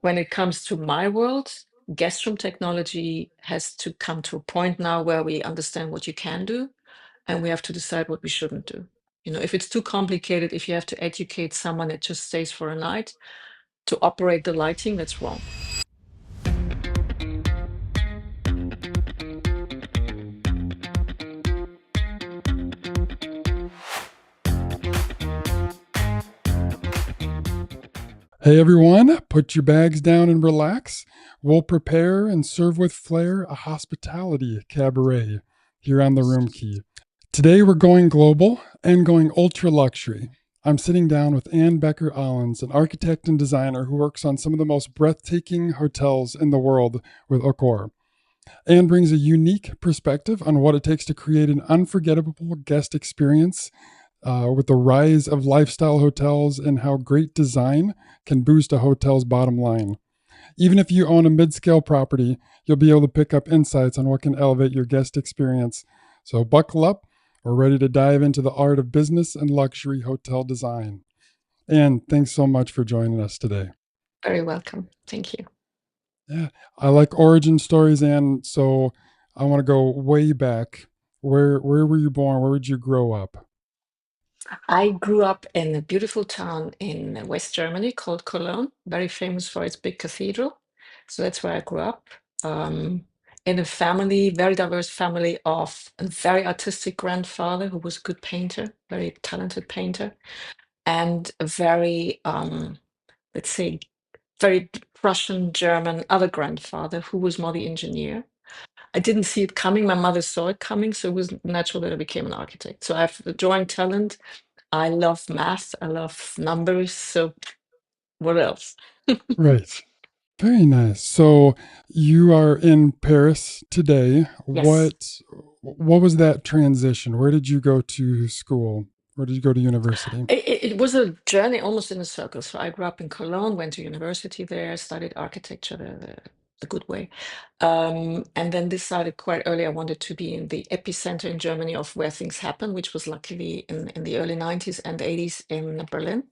when it comes to my world, guest room technology has to come to a point now where we understand what you can do and we have to decide what we shouldn't do. If it's too complicated, if you have to educate someone that just stays for a night to operate the lighting, that's wrong. Hey everyone, put your bags down and relax. We'll prepare and serve with flair a hospitality cabaret here on the Room Key. Today we're going global and going ultra luxury. I'm sitting down with Anne Becker Olins, an architect and designer who works on some of the most breathtaking hotels in the world with Accor. Anne brings a unique perspective on what it takes to create an unforgettable guest experience with the rise of lifestyle hotels and how great design can boost a hotel's bottom line. Even if you own a mid scale property, you'll be able to pick up insights on what can elevate your guest experience. So, buckle up. We're ready to dive into the art of business and luxury hotel design. And thanks so much for joining us today. Very welcome. Thank you. Yeah, I like origin stories, and so I want to go way back. Where were you born? Where did you grow up? I grew up in a beautiful town in West Germany called Cologne, very famous for its big cathedral. So that's where I grew up. Um, in a family, very diverse family of a very artistic grandfather who was a good painter, very talented painter, and a very, let's say, very Prussian German other grandfather who was more the engineer. I didn't see it coming. My mother saw it coming, so it was natural that I became an architect. So I have the drawing talent. I love math. I love numbers. So what else? Right. Very nice. So you are in Paris today. Yes. What was that transition? Where did you go to school? Where did you go to university? It was a journey almost in a circle. So I grew up in Cologne, went to university there, studied architecture the good way, and then decided quite early I wanted to be in the epicenter in Germany of where things happen, which was luckily in the early 90s and 80s in Berlin.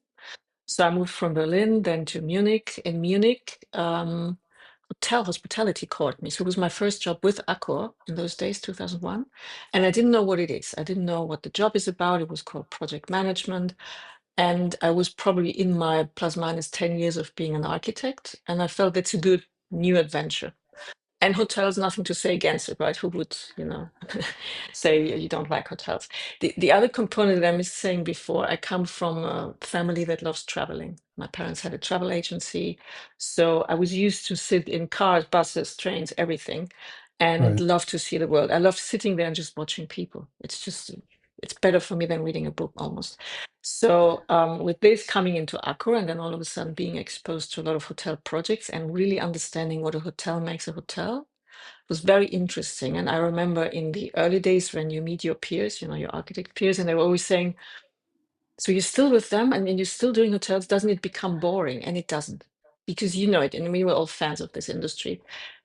So I moved from Berlin then to Munich. In Munich, hotel hospitality called me. So it was my first job with Accor in those days, 2001. And I didn't know what it is. I didn't know what the job is about. It was called project management. And I was probably in my plus minus 10 years of being an architect. And I felt that's a good new adventure. And hotels, nothing to say against it, right? Who would, say you don't like hotels? The other component that I was saying before, I come from a family that loves traveling. My parents had a travel agency, so I was used to sit in cars, buses, trains, everything, and Right. love to see the world. I love sitting there and just watching people. It's better for me than reading a book almost. So with this coming into Accor and then all of a sudden being exposed to a lot of hotel projects and really understanding what a hotel makes a hotel was very interesting. And I remember in the early days when you meet your peers, your architect peers, and they were always saying, so you're still with them and then you're still doing hotels, doesn't it become boring? And it doesn't, because you know it. And we were all fans of this industry.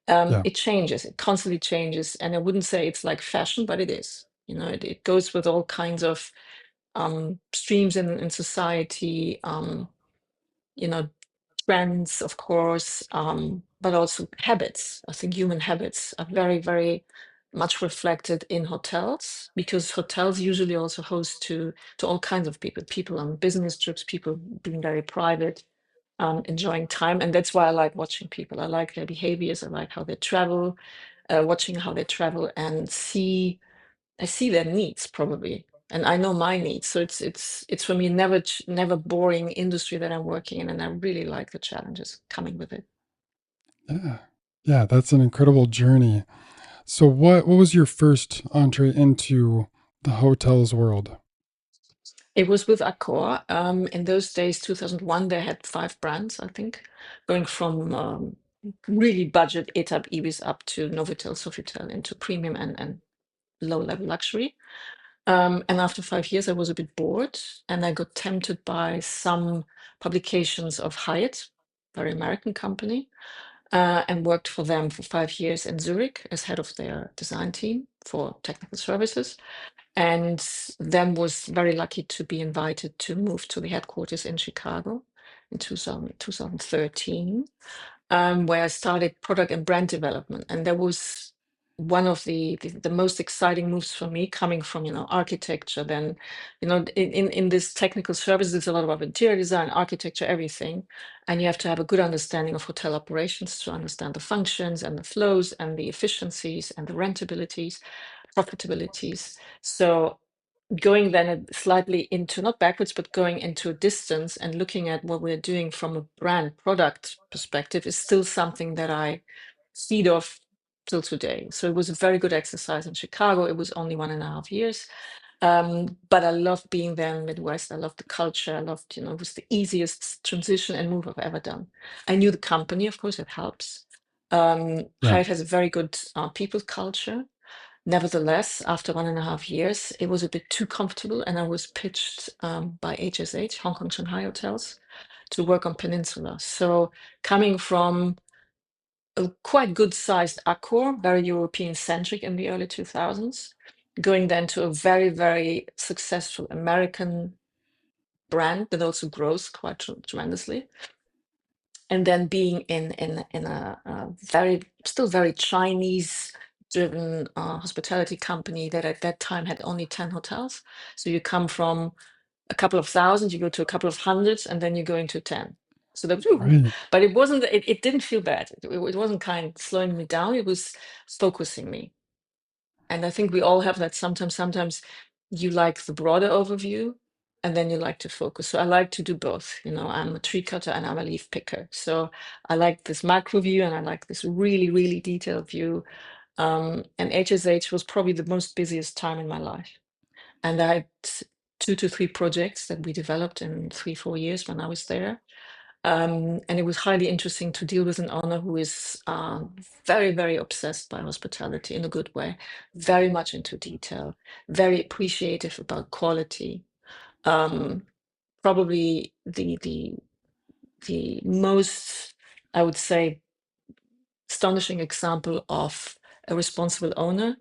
Yeah. It changes, it constantly changes. And I wouldn't say it's like fashion, but it is. It goes with all kinds of streams in society, you know, trends, of course, but also habits. I think human habits are very, very much reflected in hotels because hotels usually also host to all kinds of people on business trips, people being very private, enjoying time, and that's why I like watching people. I like their behaviors. I like how they travel, watching how they travel, and I see their needs probably, and I know my needs. So it's for me never boring industry that I'm working in, and I really like the challenges coming with it. Yeah. Yeah, that's an incredible journey. So what was your first entree into the hotels world? It was with Accor. In those days, 2001, they had 5 brands, I think, going from really budget ETAP Ibis up to Novotel, Sofitel into premium and low level luxury. And after 5 years, I was a bit bored and I got tempted by some publications of Hyatt, very American company, and worked for them for 5 years in Zurich as head of their design team for technical services. And then was very lucky to be invited to move to the headquarters in Chicago in 2013. where I started product and brand development. And that was one of the most exciting moves for me, coming from, architecture. Then, in this technical services, it's a lot about interior design, architecture, everything. And you have to have a good understanding of hotel operations to understand the functions and the flows and the efficiencies and the rentabilities, profitabilities. So going then slightly into, not backwards, but going into a distance and looking at what we're doing from a brand product perspective is still something that I feed off till today. So it was a very good exercise in Chicago. It was only 1.5 years. But I loved being there in Midwest. I loved the culture. I loved, it was the easiest transition and move I've ever done. I knew the company, of course, it helps. Yeah. Hyatt has a very good people culture. Nevertheless, after 1.5 years, it was a bit too comfortable, and I was pitched by HSH, Hong Kong Shanghai Hotels, to work on Peninsula. So coming from a quite good sized Accor, very European centric in the early 2000s, going then to a very, very successful American brand that also grows quite tremendously. And then being in a very, still very Chinese driven hospitality company that at that time had only 10 hotels. So you come from a couple of thousand, you go to a couple of hundreds, and then you're going to 10. So that was, ooh. Right. But it wasn't, it didn't feel bad. It wasn't kind of slowing me down. It was focusing me. And I think we all have that sometimes you like the broader overview and then you like to focus. So I like to do both. I'm a tree cutter and I'm a leaf picker. So I like this macro view and I like this really, really detailed view. And HSH was probably the most busiest time in my life. And I had 2 to 3 projects that we developed in 3, 4 years when I was there. And it was highly interesting to deal with an owner who is very, very obsessed by hospitality in a good way, very much into detail, very appreciative about quality. Um, Probably the most, I would say, astonishing example of a responsible owner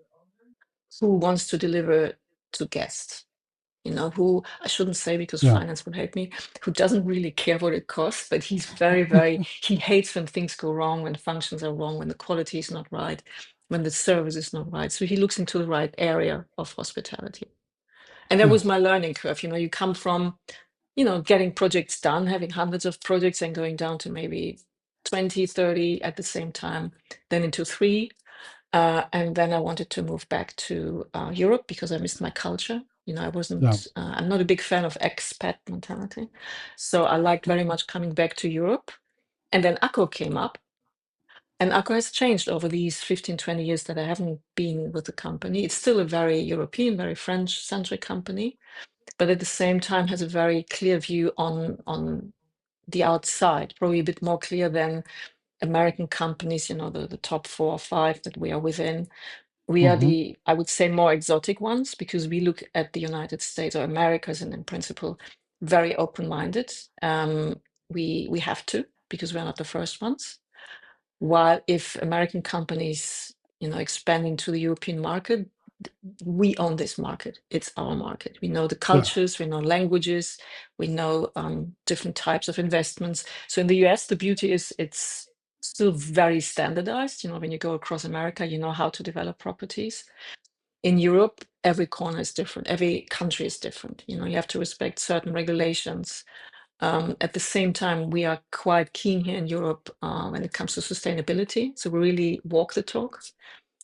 who wants to deliver to guests. Who I shouldn't say because Yeah. finance would hate me, who doesn't really care what it costs, but he's very, very, he hates when things go wrong, when functions are wrong, when the quality is not right, when the service is not right. So he looks into the right area of hospitality. And that Yeah. was my learning curve. You come from, getting projects done, having hundreds of projects and going down to maybe 20, 30 at the same time, then into 3. And then I wanted to move back to Europe because I missed my culture. Yeah. I'm not a big fan of expat mentality. So I liked very much coming back to Europe. And then Accor came up. And Accor has changed over these 15, 20 years that I haven't been with the company. It's still a very European, very French-centric company, but at the same time has a very clear view on the outside, probably a bit more clear than American companies, the top 4 or 5 that we are within. We are Hmm. the, I would say, more exotic ones because we look at the United States or Americas and in principle, very open-minded. We have to because we're not the first ones. While if American companies, expand into the European market, we own this market. It's our market. We know the Yeah. cultures, we know languages, we know different types of investments. So in the US, the beauty is it's still very standardized. When you go across America, you know how to develop properties. In Europe, every corner is different. Every country is different. You have to respect certain regulations. At the same time, we are quite keen here in Europe when it comes to sustainability. So we really walk the talk.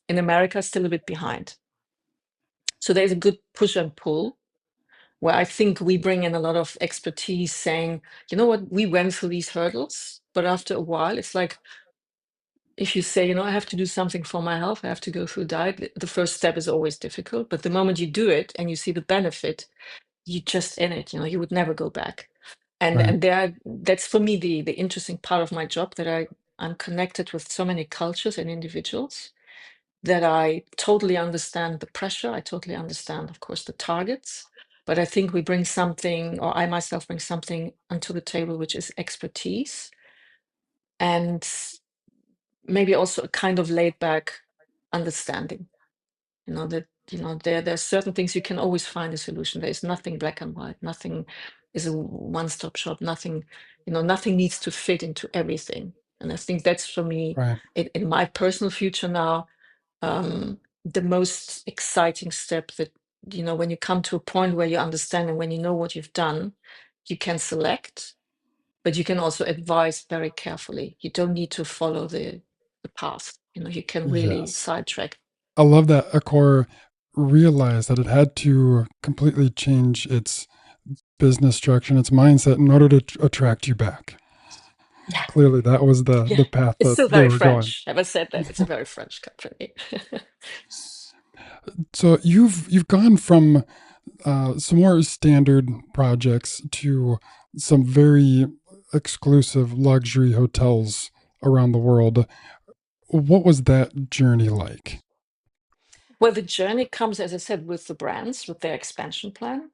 In America, still a bit behind. So there's a good push and pull where I think we bring in a lot of expertise saying, you know what, we went through these hurdles, but after a while, it's like if you say, I have to do something for my health, I have to go through diet, the first step is always difficult. But the moment you do it and you see the benefit, you just in it, you would never go back. And Right. and that's for me the interesting part of my job that I'm connected with so many cultures and individuals that I totally understand the pressure. I totally understand, of course, the targets. But I think we bring something, or I myself bring something onto the table, which is expertise and maybe also a kind of laid back understanding. That there's certain things you can always find a solution. There is nothing black and white. Nothing is a one-stop shop. Nothing, nothing needs to fit into everything. And I think that's for me, Right. in my personal future now, the most exciting step that, when you come to a point where you understand and when you know what you've done, you can select, but you can also advise very carefully. You don't need to follow the path. You can really Yes. sidetrack. I love that Accor realized that it had to completely change its business structure and its mindset in order to attract you back. Yeah, Clearly, that was the yeah. path It's that still they very were going. French. Having said that, it's a very French company. So you've gone from some more standard projects to some very exclusive luxury hotels around the world. What was that journey like? Well, the journey comes, as I said, with the brands, with their expansion plan.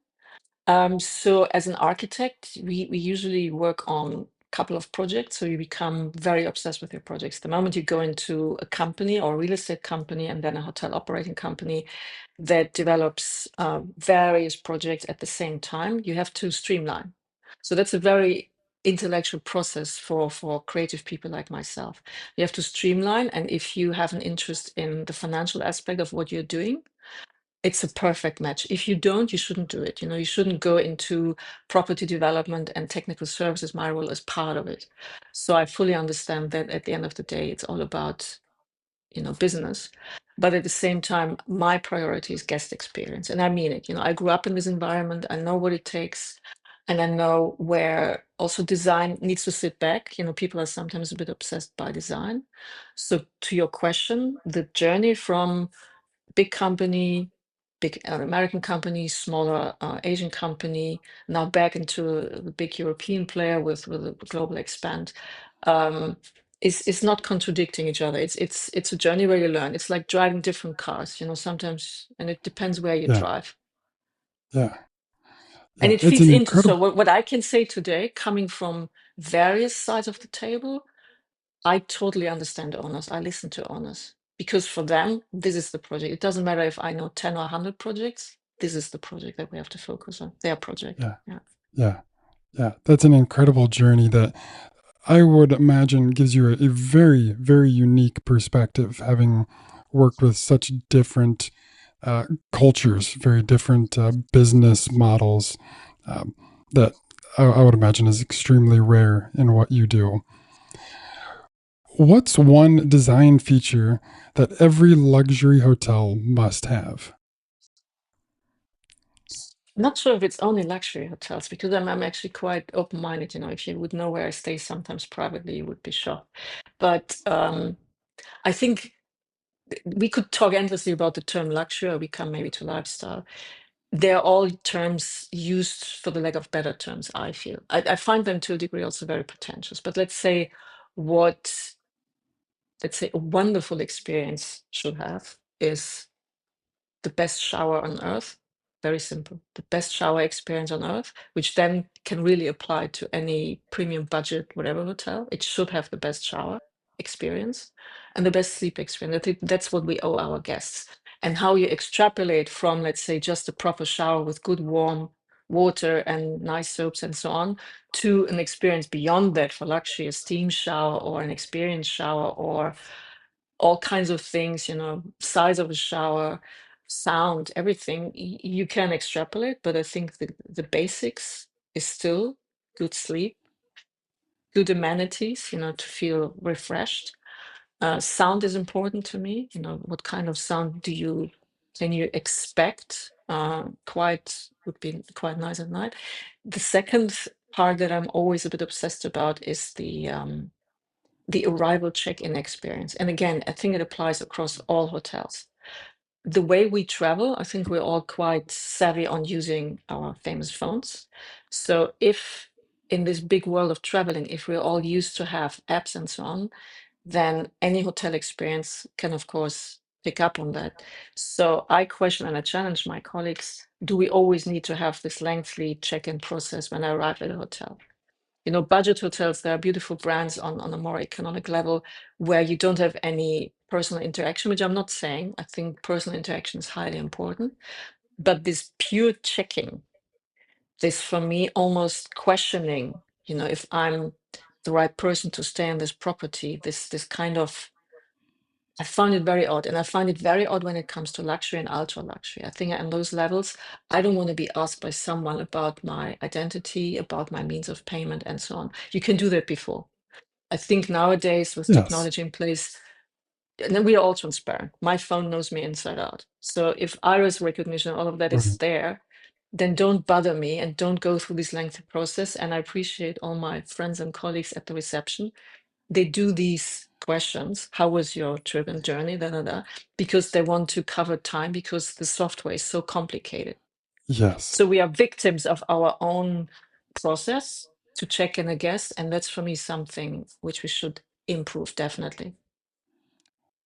So as an architect, we usually work on a couple of projects. So you become very obsessed with your projects. The moment you go into a company or a real estate company and then a hotel operating company that develops various projects at the same time, you have to streamline. So that's a very intellectual process for creative people like myself. You have to streamline, and if you have an interest in the financial aspect of what you're doing, it's a perfect match. If you don't, you shouldn't do it. You shouldn't go into property development and technical services. My role is part of it. So I fully understand that at the end of the day, it's all about, business. But at the same time, my priority is guest experience. And I mean it. I grew up in this environment. I know what it takes. And I know where also design needs to sit back. People are sometimes a bit obsessed by design. So to your question, the journey from big company, big American company, smaller Asian company, now back into the big European player with a global expand, um, is not contradicting each other. It's a journey where you learn. It's like driving different cars, sometimes, and it depends where you Yeah, drive. yeah, And yeah. it It's feeds an into, so incredible. what I can say today, coming from various sides of the table, I totally understand the owners. I listen to owners because for them, this is the project. It doesn't matter if I know 10 or 100 projects. This is the project that we have to focus on, their project. Yeah, Yeah. yeah, yeah. That's an incredible journey that I would imagine gives you a very, very unique perspective, having worked with such different uh, cultures, very different business models um, that I would imagine is extremely rare in what you do. What's one design feature that every luxury hotel must have? Not sure if it's only luxury hotels because I'm actually quite open-minded. If you would know where I stay sometimes privately, you would be shocked. But I think we could talk endlessly about the term luxury, or we come maybe to lifestyle. They're all terms used for the lack of better terms, I feel. I find them to a degree also very pretentious. But what, let's say a wonderful experience should have is the best shower on earth. Very simple. The best shower experience on earth, which then can really apply to any premium budget, whatever hotel. It should have the best shower experience and the best sleep experience. I think that's what we owe our guests. And how you extrapolate from, let's say, just a proper shower with good warm water and nice soaps and so on, to an experience beyond that for luxury, a steam shower or an experience shower or all kinds of things, size of a shower, sound, everything you can extrapolate. But I think the basics is still good sleep, good amenities, to feel refreshed. Sound is important to me. What kind of sound can you expect? Quite would be quite nice at night. The second part that I'm always a bit obsessed about is the arrival check-in experience. And again, I think it applies across all hotels. The way we travel, I think we're all quite savvy on using our famous phones. So if in this big world of traveling, if we're all used to have apps and so on, then any hotel experience can, of course, pick up on that. So I question and I challenge my colleagues, do we always need to have this lengthy check-in process when I arrive at a hotel? Budget hotels, there are beautiful brands on a more economic level where you don't have any personal interaction, which I'm not saying. I think personal interaction is highly important. But this pure checking, this for me almost questioning, if I'm the right person to stay on this property. This kind of, I found it very odd, and I find it very odd when it comes to luxury and ultra luxury. I think on those levels, I don't want to be asked by someone about my identity, about my means of payment, and so on. You can do that before. I think nowadays with Yes. technology in place, and then we are all transparent. My phone knows me inside out. So if iris recognition, all of that is Right. there, then don't bother me and don't go through this lengthy process. And I appreciate all my friends and colleagues at the reception. They do these questions. How was your trip and journey? Da, da, da, because they want to cover time because the software is so complicated. Yes. So we are victims of our own process to check in a guest. And that's for me something which we should improve definitely.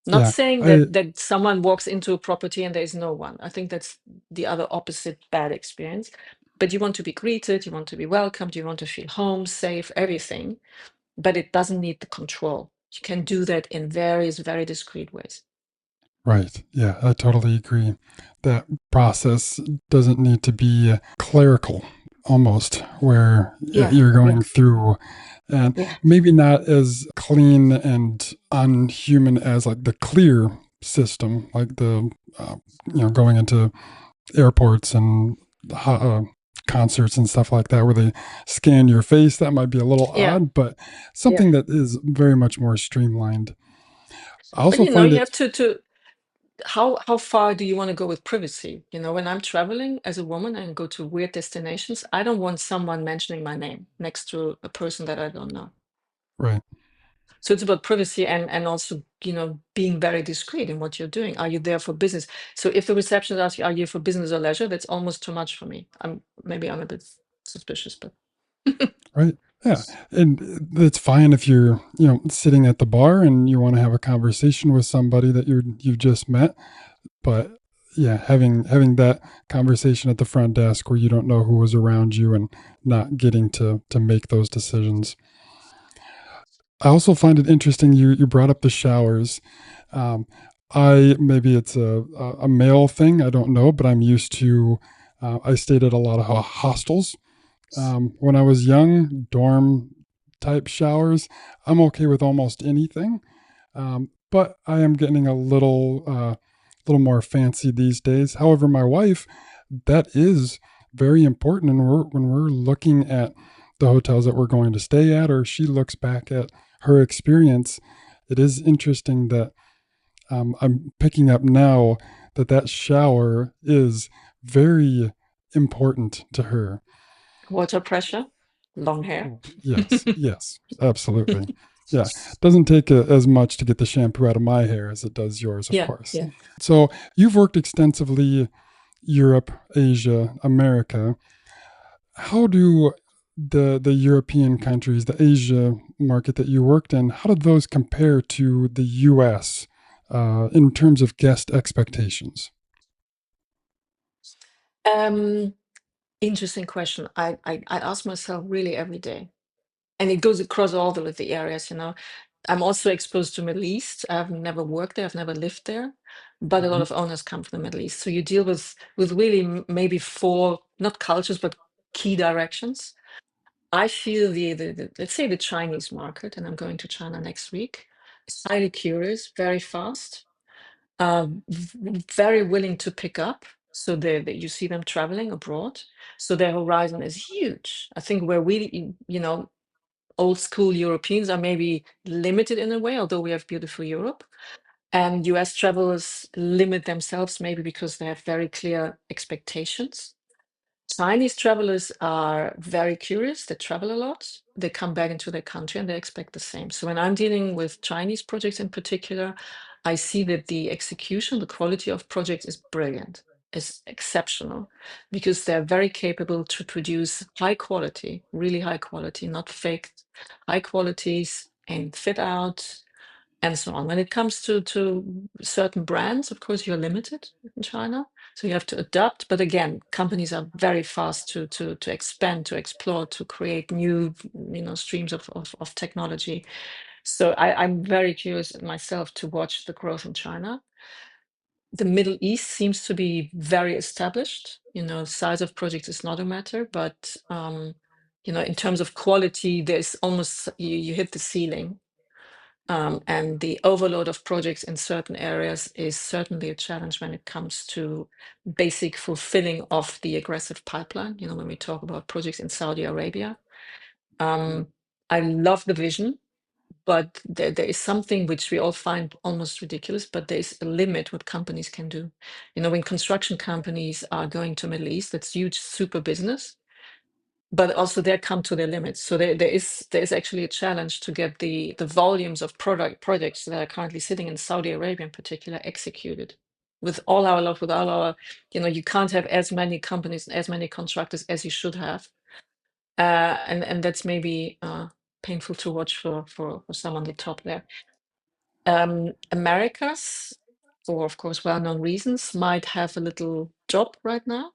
Not Yeah. saying I that someone walks into a property and there is no one. I think that's the other opposite bad experience. But you want to be greeted, you want to be welcomed, you want to feel home, safe, everything. But it doesn't need the control. You can do that in various, very discreet ways. Right. Yeah, I totally agree. That process doesn't need to be clerical almost, where Yeah, you're yeah, going through and yeah, maybe not as clean and unhuman as like the clear system, like the, going into airports and concerts and stuff like that, where they scan your face. That might be a little yeah, odd, but yeah. something that is very much more streamlined. I But also you know, find you it have to how far do you want to go with privacy? You know, when I'm traveling as a woman and go to weird destinations, I don't want someone mentioning my name next to a person that I don't know. right. So it's about privacy and also, you know, being very discreet in what you're doing. Are you there for business? So if the receptionist asks you, are you for business or leisure? That's almost too much for me. I'm a bit suspicious, but Right. Yeah. And it's fine if you're, sitting at the bar and you want to have a conversation with somebody that you've just met. But yeah, having that conversation at the front desk where you don't know who was around you and not getting to make those decisions. I also find it interesting you brought up the showers. Um, I maybe it's a male thing, I don't know, but I'm used to I stayed at a lot of hostels when I was young, dorm type showers, I'm okay with almost anything. But I am getting a little more fancy these days. However, my wife, that is very important, and when we're looking at the hotels that we're going to stay at, or she looks back at her experience, it is interesting that I'm picking up now that shower is very important to her. water pressure, long hair. Oh, yes, yes, absolutely. Yeah, doesn't take as much to get the shampoo out of my hair as it does yours, of Yeah, course. yeah. So you've worked extensively Europe, Asia, America. How do the European countries, the Asia market that you worked in, how did those compare to the U.S. In terms of guest expectations? Um, Interesting question. I ask myself really every day, and it goes across all the areas. You know, I'm also exposed to Middle East. I've never worked there. I've never lived there, but a lot Mhm. of owners come from the Middle East. So you deal with really maybe four, not cultures, but key directions. I feel the let's say the Chinese market, and I'm going to China next week. Is highly curious, very fast, very willing to pick up. So you see them traveling abroad. So their horizon is huge. I think where we, you know, old school Europeans are maybe limited in a way, although we have beautiful Europe. And US travelers limit themselves maybe because they have very clear expectations. Chinese travelers are very curious. They travel a lot. They come back into their country and they expect the same. So when I'm dealing with Chinese projects in particular, I see that the execution, the quality of projects is brilliant, is exceptional, because they're very capable to produce high quality, really high quality, not faked, high qualities and fit out and so on. When it comes to certain brands, of course, you're limited in China, so you have to adapt. But again, companies are very fast to expand, to explore, to create new, you know, streams of technology. So I'm very curious myself to watch the growth in China. The Middle East seems to be very established. You know, size of projects is not a matter, but In terms of quality, there's almost you hit the ceiling. And the overload of projects in certain areas is certainly a challenge when it comes to basic fulfilling of the aggressive pipeline. When we talk about projects in Saudi Arabia, I love the vision, but there is something which we all find almost ridiculous, but there's a limit what companies can do. When construction companies are going to Middle East, that's huge, super business, but also they come to their limits. So there is actually a challenge to get the volumes of projects that are currently sitting in Saudi Arabia in particular executed. With all our love, with all our, you can't have as many companies, as many contractors as you should have. And that's maybe painful to watch for some on the top there. Americas, for of course well-known reasons, might have a little job right now.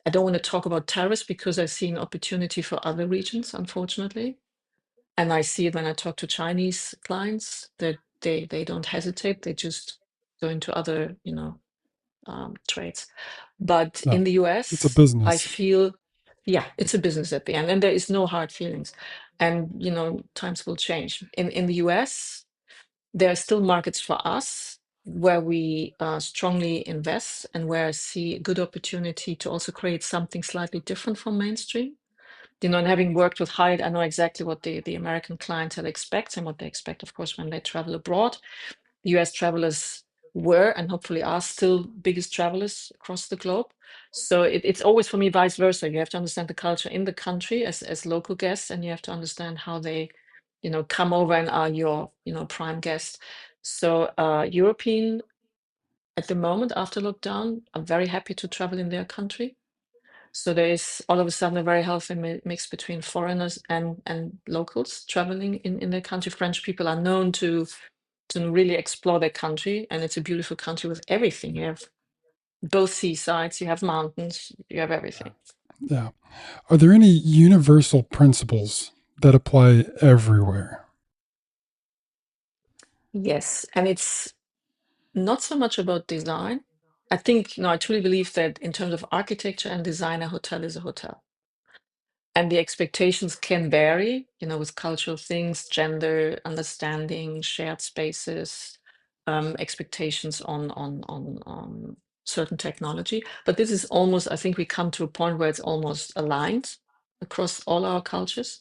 I don't want to talk about tariffs because I see an opportunity for other regions, unfortunately. And I see it when I talk to Chinese clients that they don't hesitate. They just go into other, trades. But Yeah, in the it's a US, I business. feel, yeah, it's a business at the end, and there is no hard feelings. And times will change. In the US, there are still markets for us where we strongly invest and where I see a good opportunity to also create something slightly different from mainstream. And having worked with Hyatt, I know exactly what the American clientele expects and what they expect, of course, when they travel abroad. US travelers were and hopefully are still biggest travelers across the globe. So it's always for me vice versa. You have to understand the culture in the country as local guests, and you have to understand how they, come over and are your, prime guests. So European at the moment after lockdown are very happy to travel in their country. So there is all of a sudden a very healthy mix between foreigners and locals traveling in their country. French people are known to really explore their country, and it's a beautiful country with everything. You have both seasides, you have mountains, you have everything. Yeah. Are there any universal principles that apply everywhere? Yes, and it's not so much about design. I think, I truly believe that in terms of architecture and design, a hotel is a hotel. And the expectations can vary, with cultural things, gender, understanding, shared spaces, expectations on certain technology. But this is almost, I think we come to a point where it's almost aligned across all our cultures.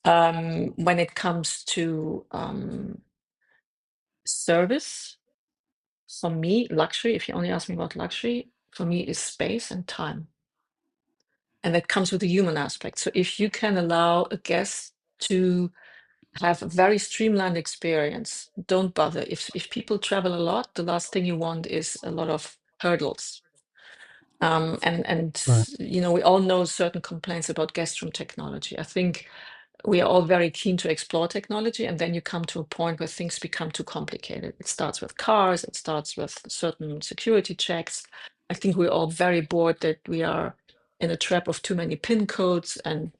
When it comes to service, for me, luxury, if you only ask me about luxury, for me is space and time. And that comes with the human aspect. So if you can allow a guest to have a very streamlined experience, don't bother. If people travel a lot, the last thing you want is a lot of hurdles. And Right. we all know certain complaints about guest room technology. I think we are all very keen to explore technology, and then you come to a point where things become too complicated. It starts with cars, it starts with certain security checks. I think we're all very bored that we are in a trap of too many PIN codes. And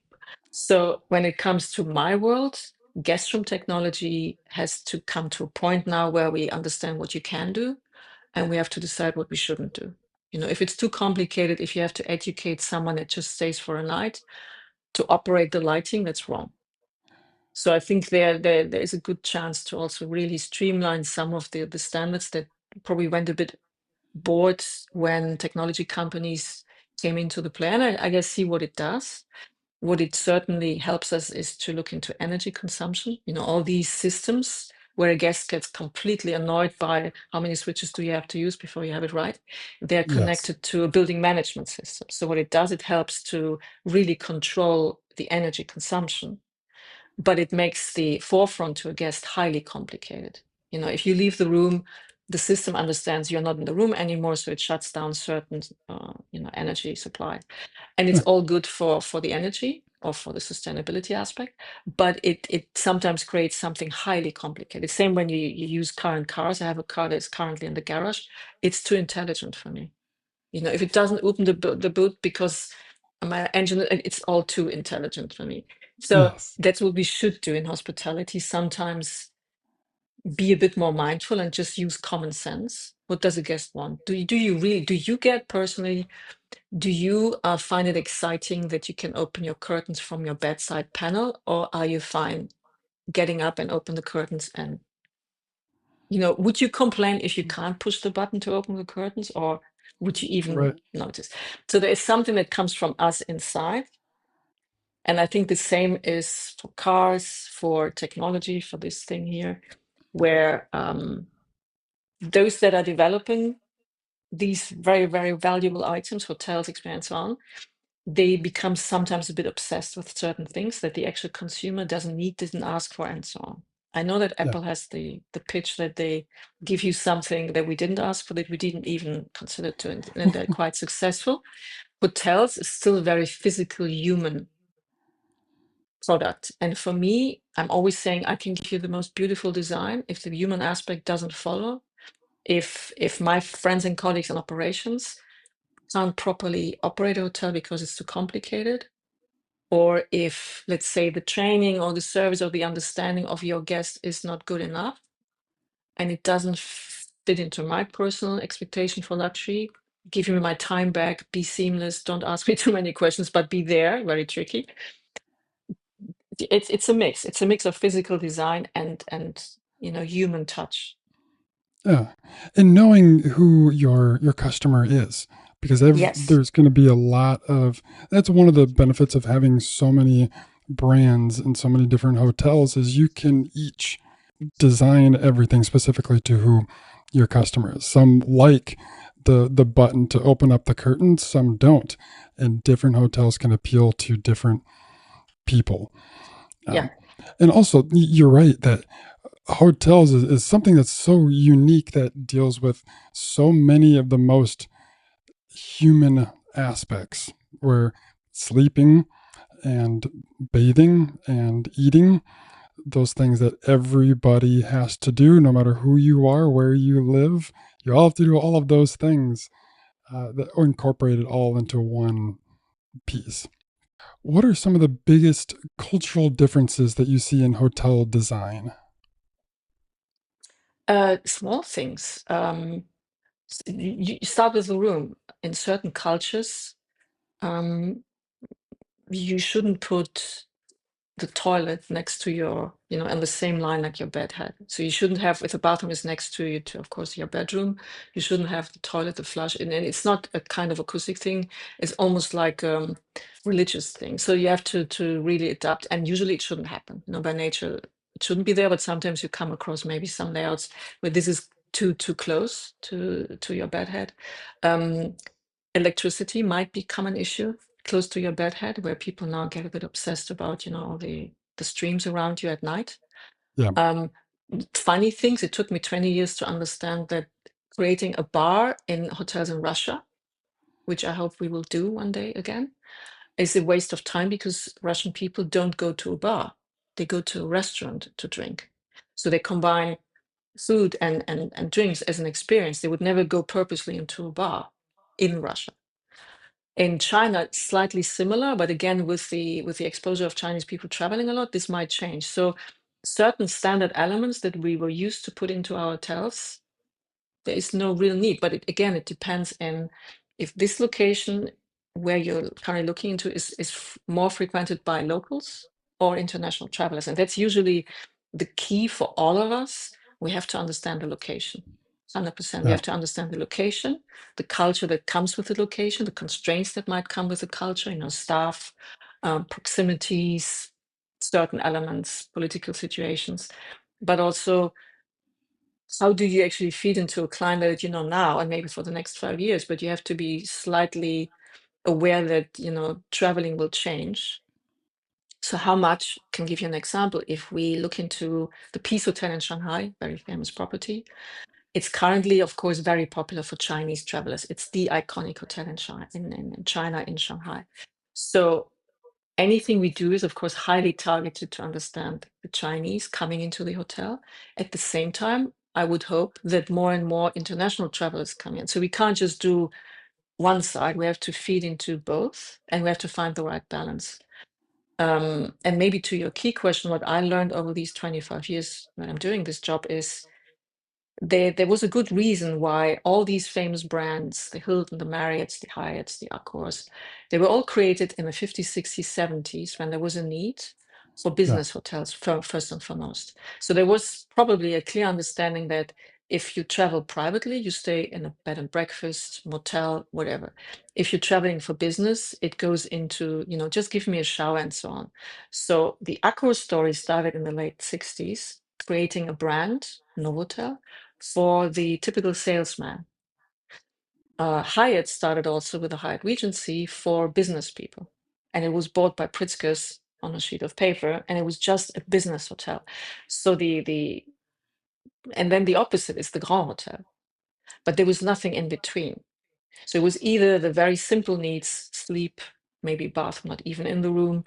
so when it comes to my world, guest room technology has to come to a point now where we understand what you can do, and we have to decide what we shouldn't do. If it's too complicated, if you have to educate someone that just stays for a night to operate the lighting, that's wrong. So I think there is a good chance to also really streamline some of the standards that probably went a bit bored when technology companies came into the plan. I guess see what it does. What it certainly helps us is to look into energy consumption. All these systems where a guest gets completely annoyed by how many switches do you have to use before you have it right. They're Yes. connected to a building management system. So what it does, it helps to really control the energy consumption, but it makes the forefront to a guest highly complicated. If you leave the room, the system understands you're not in the room anymore, so it shuts down certain, energy supply, and it's Yeah. all good for the energy or for the sustainability aspect. But it sometimes creates something highly complicated. Same when you use current cars. I have a car that's currently in the garage. It's too intelligent for me. If it doesn't open the boot because my engine, it's all too intelligent for me. So Yes. that's what we should do in hospitality. Sometimes be a bit more mindful and just use common sense. What does a guest want? Do you really, do you get personally Do you find it exciting that you can open your curtains from your bedside panel, or are you fine getting up and open the curtains? And, would you complain if you can't push the button to open the curtains, or would you even Right. notice? So there is something that comes from us inside. And I think the same is for cars, for technology, for this thing here, where those that are developing these very, very valuable items, hotels, experience, so on, they become sometimes a bit obsessed with certain things that the actual consumer doesn't need, didn't ask for, and so on. I know that Yeah. Apple has the pitch that they give you something that we didn't ask for, that we didn't even consider to, and they're quite successful. Hotels is still a very physical human product. And for me, I'm always saying I can give you the most beautiful design. If the human aspect doesn't follow, if my friends and colleagues in operations can't properly operate a hotel because it's too complicated, or if, let's say, the training or the service or the understanding of your guest is not good enough and it doesn't fit into my personal expectation for luxury, give me my time back, be seamless, don't ask me too many questions, but be there, very tricky. It's a mix. It's a mix of physical design and human touch. Yeah. And knowing who your customer is, because Yes. there's going to be a lot of, that's one of the benefits of having so many brands and so many different hotels, is you can each design everything specifically to who your customer is. Some like the button to open up the curtains, some don't. And different hotels can appeal to different people. Yeah. Um, and also, you're right that hotels is something that's so unique, that deals with so many of the most human aspects, where sleeping and bathing and eating, those things that everybody has to do, no matter who you are, where you live, you all have to do all of those things, that are incorporated all into one piece. What are some of the biggest cultural differences that you see in hotel design? Small things. You start with the room. In certain cultures, um, you shouldn't put the toilet next to your, on the same line like your bed head. So you shouldn't have, if the bathroom is next to you, to of course your bedroom, you shouldn't have the toilet, the flush, and it's not a kind of acoustic thing. It's almost like religious thing. So you have to really adapt, and usually it shouldn't happen. By nature, it shouldn't be there. But sometimes you come across maybe some layouts where this is too close to your bed head. Um, Electricity might become an issue close to your bed head, where people now get a bit obsessed about, all the streams around you at night. Yeah. Um, Funny things, it took me 20 years to understand that creating a bar in hotels in Russia, which I hope we will do one day again, is a waste of time, because Russian people don't go to a bar. They go to a restaurant to drink. So they combine food and drinks as an experience. They would never go purposely into a bar in Russia. In China, it's slightly similar, but again, with the exposure of Chinese people traveling a lot, this might change. So certain standard elements that we were used to put into our hotels, there is no real need. But again, it depends on if this location where you're currently looking into is more frequented by locals or international travelers. And that's usually the key for all of us. We have to understand the location. 100%. We Yeah. have to understand the location, the culture that comes with the location, the constraints that might come with the culture, staff, proximities, certain elements, political situations, but also how do you actually feed into a client that you know now and maybe for the next 5 years, but you have to be slightly aware that traveling will change. So how much, can give you an example. If we look into the Peace Hotel in Shanghai, very famous property, it's currently, of course, very popular for Chinese travelers. It's the iconic hotel in China, in China, in Shanghai. So anything we do is, of course, highly targeted to understand the Chinese coming into the hotel. At the same time, I would hope that more and more international travelers come in. So we can't just do one side. We have to feed into both, and we have to find the right balance. And maybe to your key question, what I learned over these 25 years when I'm doing this job is there was a good reason why all these famous brands, the Hilton, the Marriotts, the Hyatts, the Accors, they were all created in the 50s, 60s, 70s when there was a need for Yeah. business hotels first and foremost. So there was probably a clear understanding that if you travel privately, you stay in a bed and breakfast, motel, whatever. If you're traveling for business, it goes into, just give me a shower and so on. So the Accor story started in the late 60s, creating a brand, Novotel, for the typical salesman. Hyatt started also with a Hyatt Regency for business people, and it was bought by Pritzker's on a sheet of paper, and it was just a business hotel. So the and then the opposite is the Grand Hotel, but there was nothing in between. So it was either the very simple needs, sleep, maybe bath, not even in the room.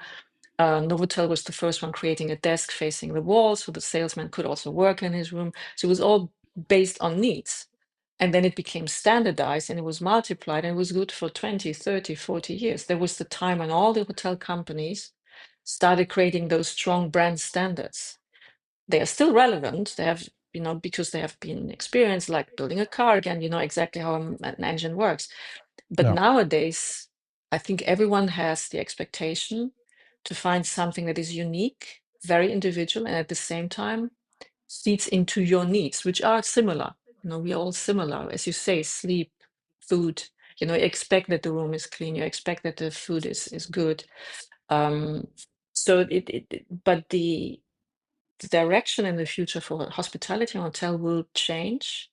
Novotel was the first one creating a desk facing the wall, so the salesman could also work in his room. So it was all based on needs. And then it became standardized and it was multiplied and it was good for 20, 30, 40 years. There was the time when all the hotel companies started creating those strong brand standards. They are still relevant. They have, because they have been experienced, like building a car again, you know exactly how an engine works. But Yeah. nowadays, I think everyone has the expectation to find something that is unique, very individual, and at the same time feeds into your needs, which are similar. We are all similar. As you say, sleep, food, you expect that the room is clean, you expect that the food is good. Um, so but the direction in the future for hospitality and hotel will change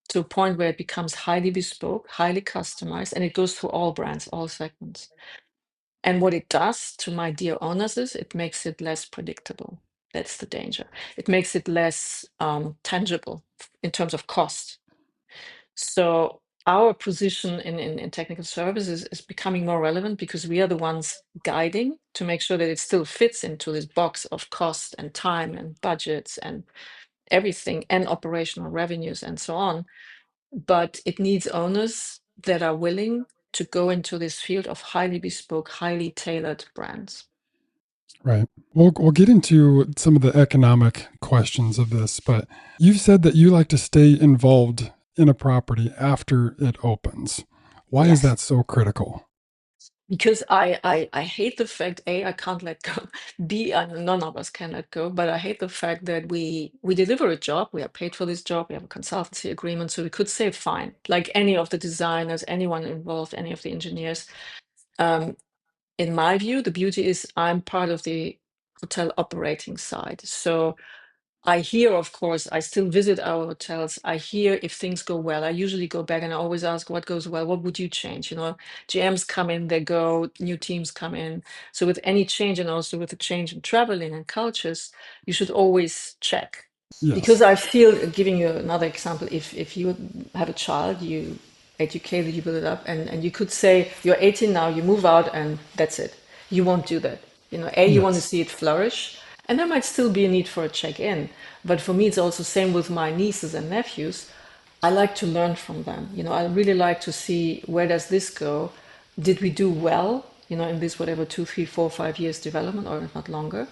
to a point where it becomes highly bespoke, highly customized, and it goes through all brands, all segments. And what it does to my dear owners is it makes it less predictable. That's the danger. It makes it less tangible in terms of cost. So our position in technical services is becoming more relevant because we are the ones guiding to make sure that it still fits into this box of cost and time and budgets and everything and operational revenues and so on. But it needs owners that are willing to go into this field of highly bespoke, highly tailored brands. Right. We'll get into some of the economic questions of this, but you've said that you like to stay involved in a property after it opens. Why is Yes. that so critical? Because I hate the fact, A, I can't let go. B, none of us can let go, but I hate the fact that we deliver a job, we are paid for this job, we have a consultancy agreement, so we could say fine, like any of the designers, anyone involved, any of the engineers. Um, in my view, the beauty is I'm part of the hotel operating side. So I hear, of course, I still visit our hotels. I hear if things go well. I usually go back and I always ask what goes well, what would you change? GMs come in, they go, new teams come in. So with any change and also with the change in traveling and cultures, you should always check. Because Yes. I feel, giving you another example, if you have a child, you educate it, you build it up, and you could say, you're 18 now, you move out, and that's it. You won't do that. You want to Yes. see it flourish, and there might still be a need for a check-in. But for me, it's also same with my nieces and nephews. I like to learn from them. I really like to see where does this go? Did we do well, in this whatever 2, 3, 4, 5 years development or not longer?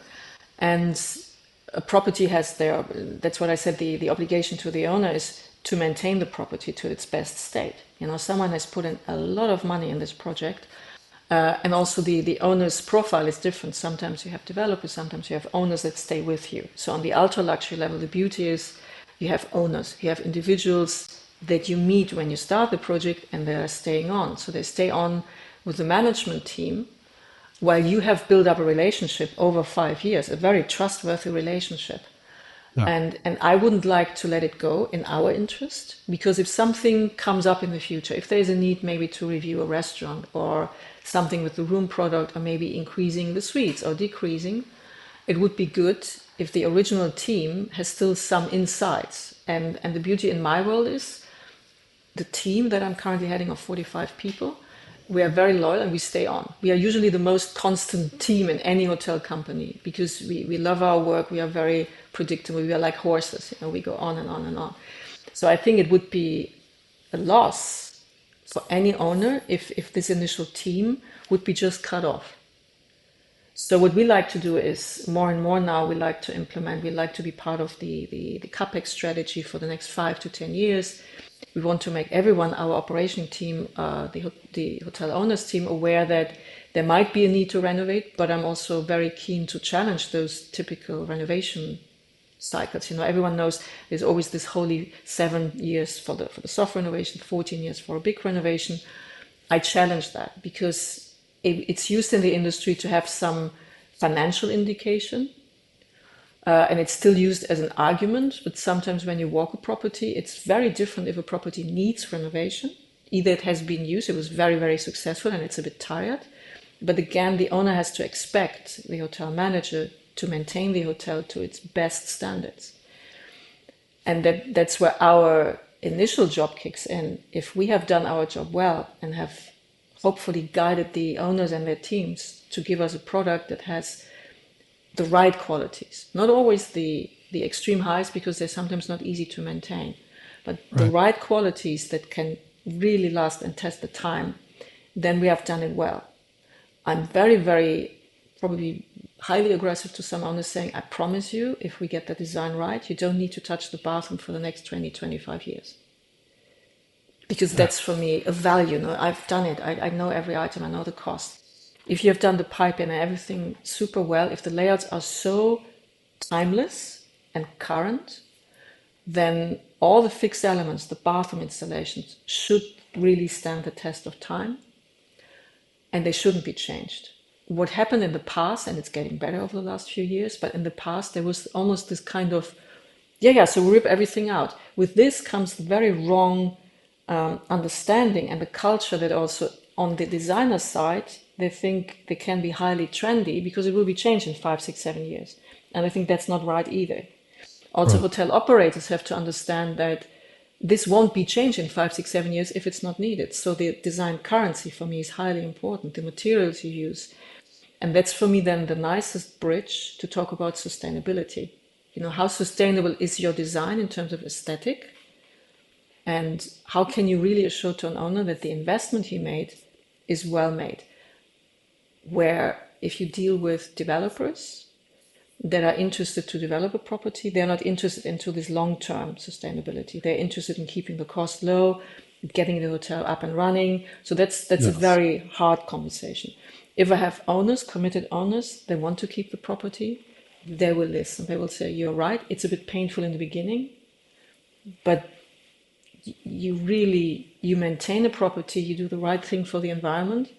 And a property has that's what I said, the obligation to the owner is to maintain the property to its best state. Someone has put in a lot of money in this project. And also the owner's profile is different. Sometimes you have developers, sometimes you have owners that stay with you. So on the ultra luxury level, the beauty is you have owners, you have individuals that you meet when you start the project and they are staying on. So they stay on with the management team while you have built up a relationship over 5 years, a very trustworthy relationship. Yeah. And I wouldn't like to let it go in our interest, because if something comes up in the future, if there's a need maybe to review a restaurant or something with the room product, or maybe increasing the suites or decreasing, it would be good if the original team has still some insights. And the beauty in my role is the team that I'm currently heading of 45 people, we are very loyal and we stay on. We are usually the most constant team in any hotel company because we love our work. We are very predictable. We are like horses, we go on and on and on. So I think it would be a loss for any owner if this initial team would be just cut off. So what we like to do is more and more now we like to implement, we like to be part of the CapEx strategy for the next 5 to 10 years. We want to make everyone, our operation team, the hotel owners team, aware that there might be a need to renovate, but I'm also very keen to challenge those typical renovation cycles. Everyone knows there's always this holy 7 years for the soft renovation, 14 years for a big renovation. I challenge that because it's used in the industry to have some financial indication, and it's still used as an argument. But sometimes when you walk a property, it's very different if a property needs renovation. Either it has been used, it was very, very successful, and it's a bit tired. But again, the owner has to expect the hotel manager to maintain the hotel to its best standards. And that's where our initial job kicks in. If we have done our job well and have hopefully guided the owners and their teams to give us a product that has the right qualities, not always the extreme highs, because they're sometimes not easy to maintain, but the Right. right qualities that can really last and test the time, then we have done it well. I'm very, very probably highly aggressive to some owners saying, I promise you, if we get the design right, you don't need to touch the bathroom for the next 20, 25 years. Because Yeah. that's for me a value. No, I've done it. I know every item, I know the cost. If you have done the piping and everything super well, if the layouts are so timeless and current, then all the fixed elements, the bathroom installations, should really stand the test of time, and they shouldn't be changed. What happened in the past, and it's getting better over the last few years, but in the past there was almost this kind of, so we rip everything out. With this comes the very wrong understanding and the culture that also on the designer side, they think they can be highly trendy because it will be changed in 5, 6, 7 years. And I think that's not right either. Also, Right. hotel operators have to understand that this won't be changed in 5, 6, 7 years if it's not needed. So the design currency for me is highly important, the materials you use. And that's for me then the nicest bridge to talk about sustainability. How sustainable is your design in terms of aesthetic? And how can you really assure to an owner that the investment he made is well made? Where if you deal with developers that are interested to develop a property, they're not interested into this long-term sustainability. They're interested in keeping the cost low, getting the hotel up and running. So that's a Yes. very hard conversation. If I have owners, committed owners, they want to keep the property, they will listen. They will say, you're right, it's a bit painful in the beginning, but you maintain a property, you do the right thing for the environment,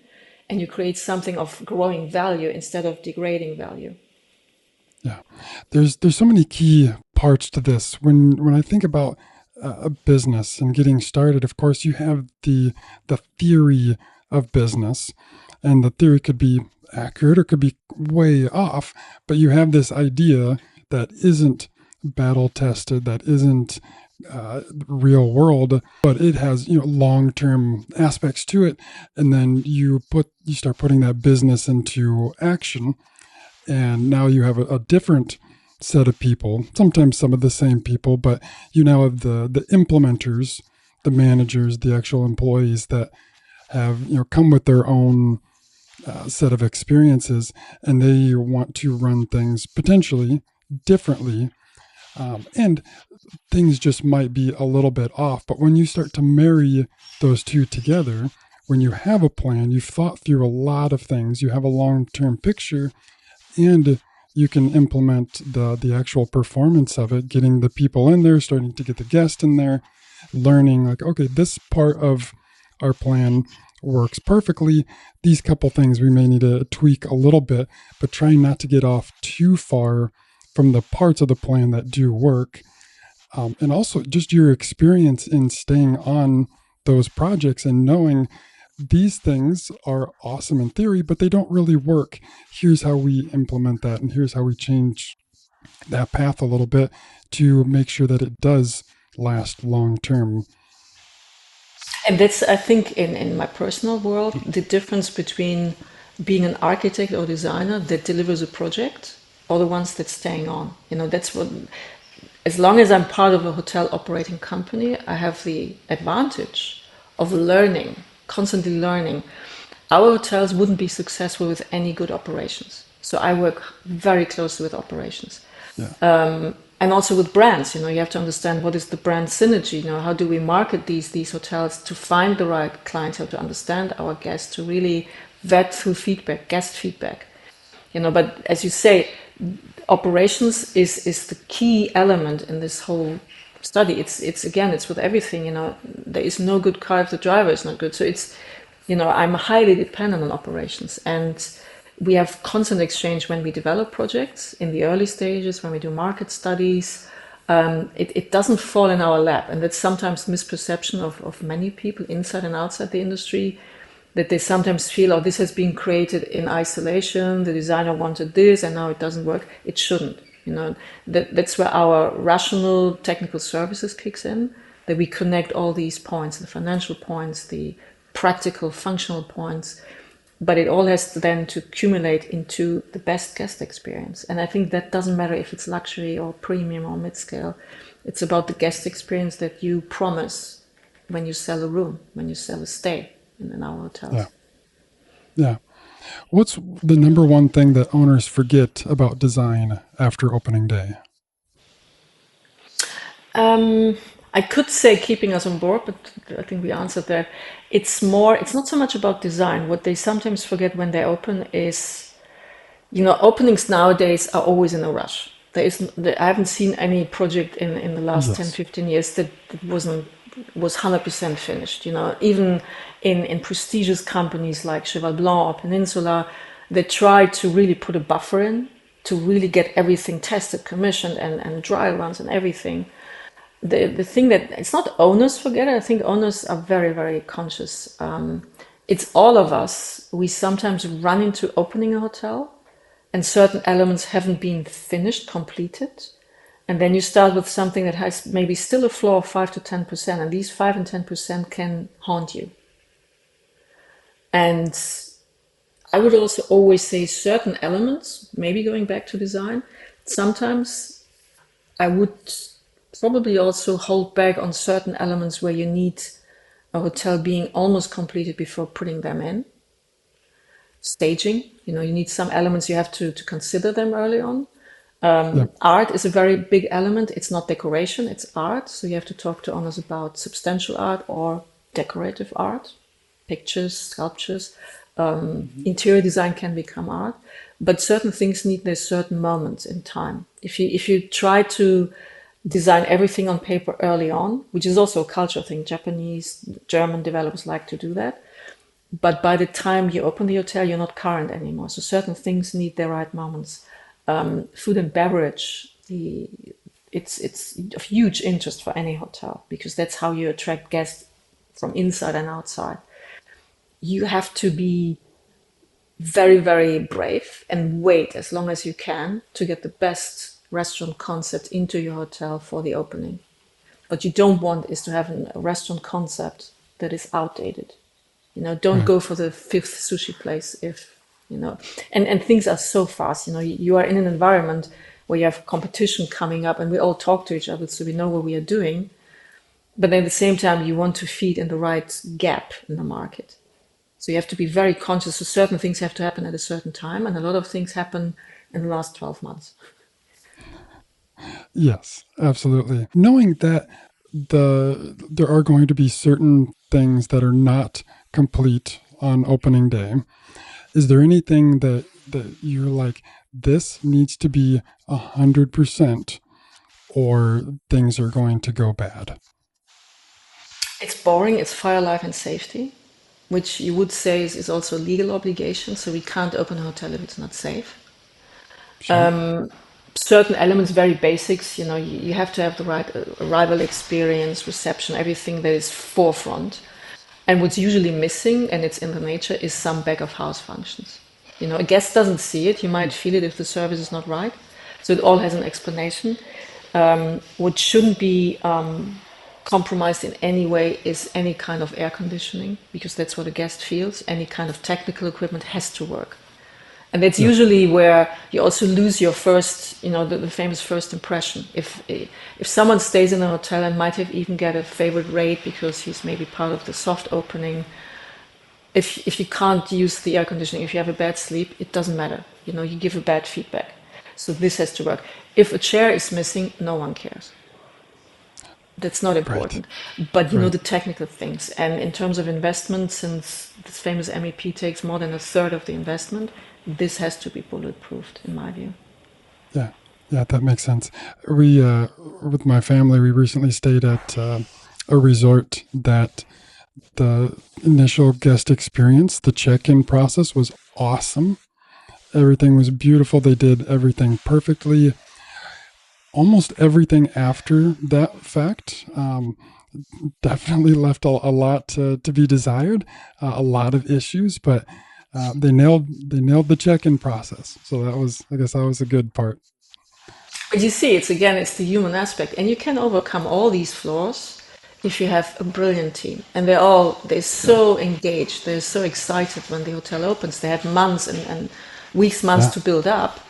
and you create something of growing value instead of degrading value. Yeah. There's so many key parts to this. When I think about a business and getting started, of course, you have the theory of business, and the theory could be accurate or could be way off, but you have this idea that isn't battle tested, that isn't real world, but it has long term aspects to it, and then you start putting that business into action, and now you have a different set of people, sometimes some of the same people, but you now have the implementers, the managers, the actual employees that have come with their own set of experiences, and they want to run things potentially differently, and things just might be a little bit off. But when you start to marry those two together, when you have a plan, you've thought through a lot of things, you have a long-term picture, and you can implement the actual performance of it, getting the people in there, starting to get the guests in there, learning like, okay, this part of our plan works perfectly. These couple things we may need to tweak a little bit, but trying not to get off too far from the parts of the plan that do work. And also just your experience in staying on those projects and knowing these things are awesome in theory, but they don't really work. Here's how we implement that, and here's how we change that path a little bit to make sure that it does last long term. And that's, I think, in my personal world, the difference between being an architect or designer that delivers a project or the ones that staying on. That's what, as long as I'm part of a hotel operating company, I have the advantage of learning, constantly learning. Our hotels wouldn't be successful with any good operations. So I work very closely with operations. Yeah. And also with brands, you have to understand what is the brand synergy. How do we market these hotels to find the right clientele, to understand our guests, to really vet through feedback, guest feedback. But as you say, operations is the key element in this whole study. It's with everything. There is no good car if the driver is not good. So I'm highly dependent on operations, and we have constant exchange when we develop projects in the early stages, when we do market studies. It doesn't fall in our lap, and that's sometimes misperception of many people inside and outside the industry, that they sometimes feel, oh, this has been created in isolation, the designer wanted this and now it doesn't work. It shouldn't. That's where our rational technical services kicks in, that we connect all these points, the financial points, the practical functional points, but it all has to then to accumulate into the best guest experience. And I think that doesn't matter if it's luxury or premium or mid-scale. It's about the guest experience that you promise when you sell a room, when you sell a stay in our Yeah. hotels. Yeah. What's the number one thing that owners forget about design after opening day? I could say keeping us on board, but I think we answered that. It's not so much about design. What they sometimes forget when they open is, openings nowadays are always in a rush. I haven't seen any project in the last 10, Yes. 15 years that was 100% finished. Even in prestigious companies like Cheval Blanc or Peninsula, they try to really put a buffer in to really get everything tested, commissioned, and dry runs and everything. The thing that it's not owners forget it. I think owners are very, very conscious. It's all of us. We sometimes run into opening a hotel and certain elements haven't been finished, completed. And then you start with something that has maybe still a flaw of 5 to 10%, and these 5 and 10% can haunt you. And I would also always say certain elements, maybe going back to design, sometimes I would probably also hold back on certain elements where you need a hotel being almost completed before putting them in. Staging, you need some elements, you have to consider them early on. Yeah. Art is a very big element. It's not decoration, it's art. So you have to talk to owners about substantial art or decorative art, pictures, sculptures. Interior design can become art, but certain things need their certain moments in time. If you try to design everything on paper early on, which is also a cultural thing, Japanese, German developers like to do that. But by the time you open the hotel, you're not current anymore. So certain things need their right moments. Food and beverage, it's of huge interest for any hotel because that's how you attract guests from inside and outside. You have to be very, very brave and wait as long as you can to get the best restaurant concept into your hotel for the opening. What you don't want is to have a restaurant concept that is outdated. Don't Right. go for the fifth sushi place if, and things are so fast. You are in an environment where you have competition coming up and we all talk to each other so we know what we are doing. But at the same time, you want to feed in the right gap in the market. So you have to be very conscious. So certain things have to happen at a certain time, and a lot of things happen in the last 12 months. Yes, absolutely. Knowing that there are going to be certain things that are not complete on opening day, is there anything that you're like, this needs to be 100%, or things are going to go bad? It's boring. It's fire, life, and safety, which you would say is also a legal obligation. So we can't open a hotel if it's not safe. Sure. Certain elements, very basics, you have to have the right arrival experience, reception, everything that is forefront. And what's usually missing, and it's in the nature, is some back of house functions. A guest doesn't see it. You might feel it if the service is not right. So it all has an explanation. What shouldn't be compromised in any way is any kind of air conditioning, because that's what a guest feels. Any kind of technical equipment has to work. And that's Yeah. usually where you also lose your first, the famous first impression. If someone stays in a hotel and might have even get a favorite rate because he's maybe part of the soft opening, If you can't use the air conditioning, if you have a bad sleep, it doesn't matter. You give a bad feedback. So this has to work. If a chair is missing, no one cares. That's not Right. important. But Right. the technical things. And in terms of investment, since this famous MEP takes more than a third of the investment, this has to be bulletproofed, in my view. Yeah. Yeah, that makes sense. We, with my family, we recently stayed at a resort that the initial guest experience, the check-in process was awesome. Everything was beautiful. They did everything perfectly. Almost everything after that fact definitely left a lot to be desired, a lot of issues, but they nailed the check-in process. So that was, I guess, that was a good part. But you see, it's the human aspect, and you can overcome all these flaws if you have a brilliant team, and they're Yeah, so engaged, they're so excited when the hotel opens. They had months and weeks, months yeah, to build up,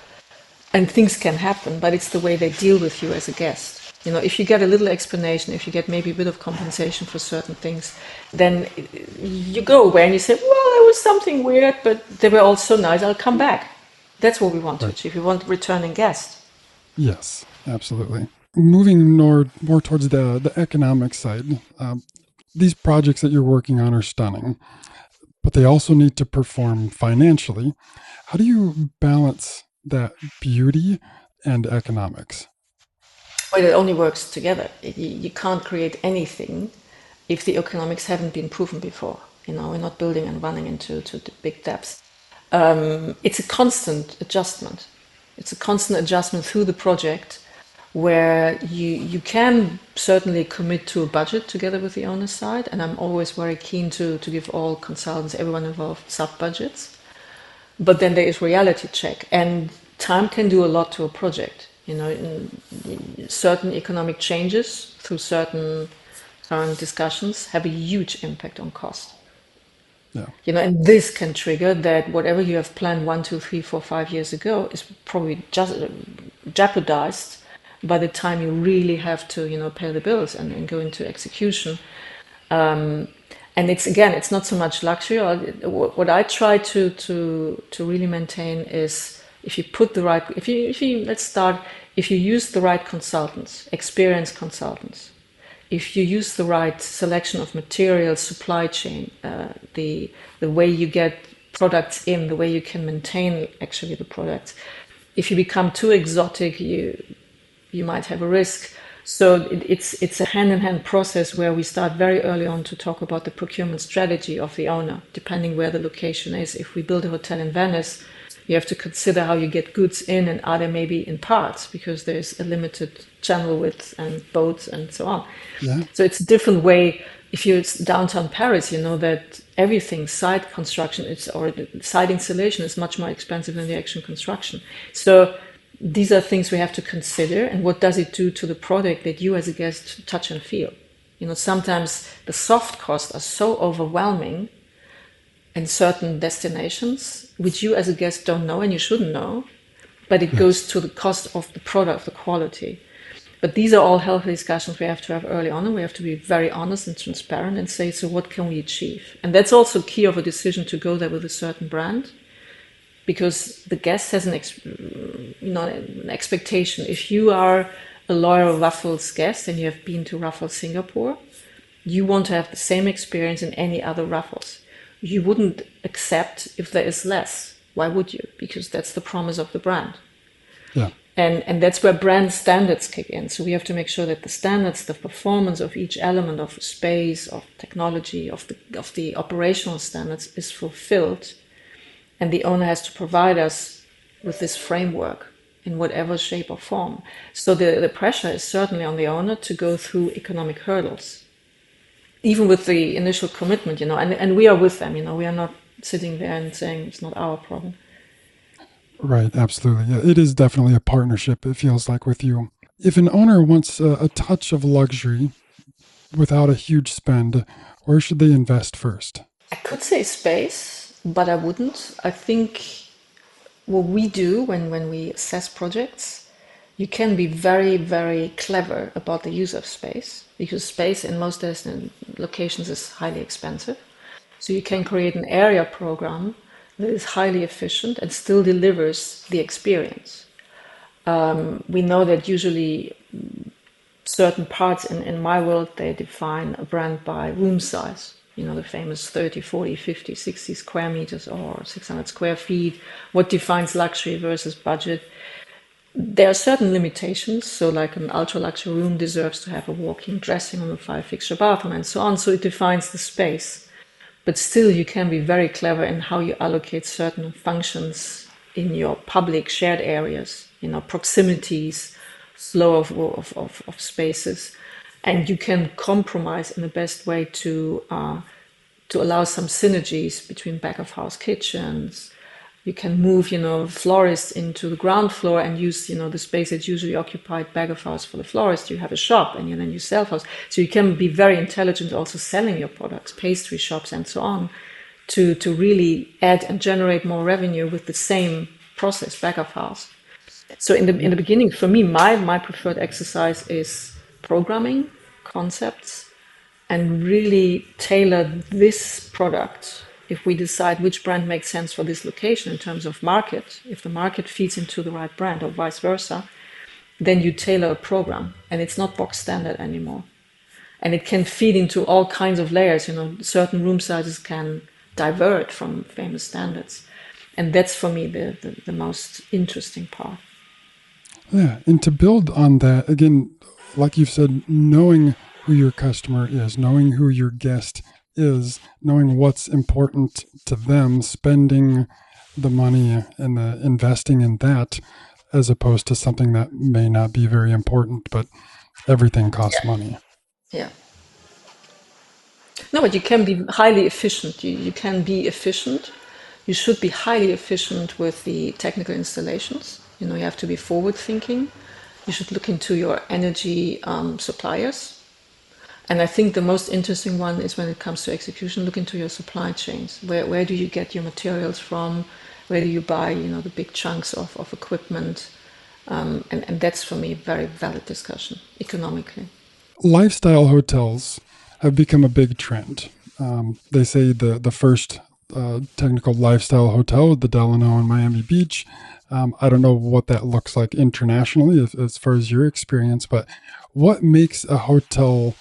and things can happen. But it's the way they deal with you as a guest. If you get a little explanation, if you get maybe a bit of compensation for certain things, then you go away and you say, "Well, there was something weird, but they were all so nice. I'll come back." That's what we want to right. achieve. We want returning guests. Yes, absolutely. Moving more towards the economic side, these projects that you're working on are stunning, but they also need to perform financially. How do you balance that beauty and economics? But it only works together. You can't create anything if the economics haven't been proven before. We're not building and running into the big depths. It's a constant adjustment. It's a constant adjustment through the project where you can certainly commit to a budget together with the owner side. And I'm always very keen to give all consultants, everyone involved, sub budgets. But then there is reality check, and time can do a lot to a project. Certain economic changes through certain current discussions have a huge impact on cost. Yeah, And this can trigger that whatever you have planned 1, 2, 3, 4, 5 years ago is probably just jeopardized by the time you really have to, pay the bills and go into execution. And it's not so much luxury. What I try to really maintain is if you put the right, if you let's start, if you use the right consultants, experienced consultants, if you use the right selection of materials, supply chain, the way you get products in, the way you can maintain actually the products. If you become too exotic, you might have a risk. So it's a hand-in-hand process where we start very early on to talk about the procurement strategy of the owner, depending where the location is. If we build a hotel in Venice, you have to consider how you get goods in, and are they maybe in parts because there's a limited channel width and boats and so on. yeah, So it's a different way. If you're downtown Paris, you know that everything, site construction, or the site installation is much more expensive than the actual construction. So these are things we have to consider, and what does it do to the product that you as a guest touch and feel. Sometimes the soft costs are so overwhelming in certain destinations which you as a guest don't know and you shouldn't know, but it yes, goes to the cost of the product, the quality. But these are all healthy discussions we have to have early on, and we have to be very honest and transparent and say, so what can we achieve? And that's also key of a decision to go there with a certain brand, because the guest has an expectation. If you are a loyal Raffles guest and you have been to Raffles Singapore, you want to have the same experience in any other Raffles. You wouldn't accept if there is less. Why would you? Because that's the promise of the brand. yeah, And that's where brand standards kick in. So we have to make sure that the standards, the performance of each element of space, of technology, of the operational standards is fulfilled. And the owner has to provide us with this framework in whatever shape or form. So the pressure is certainly on the owner to go through economic hurdles, even with the initial commitment, and we are with them, we are not sitting there and saying it's not our problem. right, absolutely. Yeah, it is definitely a partnership, it feels like, with you. If an owner wants a touch of luxury without a huge spend, where should they invest first? I could say space, but I wouldn't. I think what we do when we assess projects, you can be very, very clever about the use of space, because space in most locations is highly expensive. So you can create an area program that is highly efficient and still delivers the experience. We know that usually certain parts in my world, they define a brand by room size. You know, the famous 30, 40, 50, 60 square meters or 600 square feet. What defines luxury versus budget? There are certain limitations. So like an ultra luxury room deserves to have a walk-in dressing room, a 5-fixture bathroom and so on. So it defines the space. But still, you can be very clever in how you allocate certain functions in your public shared areas, you know, proximities, flow of spaces. And you can compromise in the best way to allow some synergies between back of house kitchens. You can move, you know, florists into the ground floor and use, you know, the space that's usually occupied back of house for the florist. You have a shop and then you sell house. So you can be very intelligent also selling your products, pastry shops and so on, to really add and generate more revenue with the same process, back of house. So in the beginning, for me, my preferred exercise is programming concepts and really tailor this product. If we decide which brand makes sense for this location in terms of market, if the market feeds into the right brand or vice versa, then you tailor a program and it's not box standard anymore. And it can feed into all kinds of layers. You know, certain room sizes can divert from famous standards. And that's for me the most interesting part. Yeah. And to build on that, again, like you've said, knowing who your customer is, knowing who your guest is, knowing what's important to them, spending the money and the investing in that, as opposed to something that may not be very important, but everything costs money. Yeah. No, but you can be highly efficient. You can be efficient. You should be highly efficient with the technical installations. You know, you have to be forward thinking. You should look into your energy suppliers. And I think the most interesting one is when it comes to execution, look into your supply chains. Where do you get your materials from? Where do you buy, you know, the big chunks of equipment? And that's for me a very valid discussion economically. Lifestyle hotels have become a big trend. They say the first technical lifestyle hotel, the Delano in Miami Beach. I don't know what that looks like internationally as far as your experience, but what makes a hotel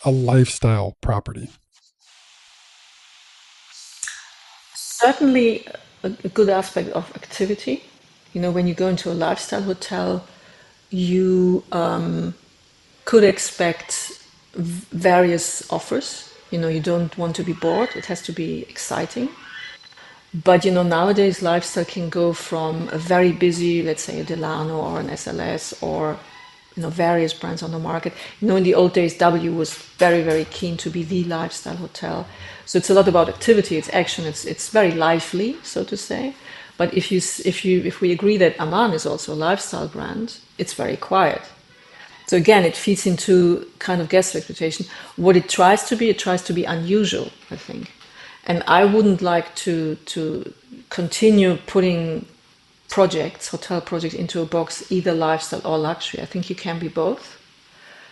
a lifestyle property? Certainly a good aspect of activity. You know, when you go into a lifestyle hotel, you could expect various offers. You know, you don't want to be bored. It has to be exciting. But you know, nowadays lifestyle can go from a very busy, let's say a Delano or an SLS or you know various brands on the market. You know, in the old days, W was very very keen to be the lifestyle hotel. So it's a lot about activity, it's action, it's very lively, so to say. But if we agree that Aman is also a lifestyle brand, it's very quiet. So again, it feeds into kind of guest expectation. What it tries to be unusual, I think. And I wouldn't like to continue putting projects, hotel projects, into a box, either lifestyle or luxury. I think you can be both,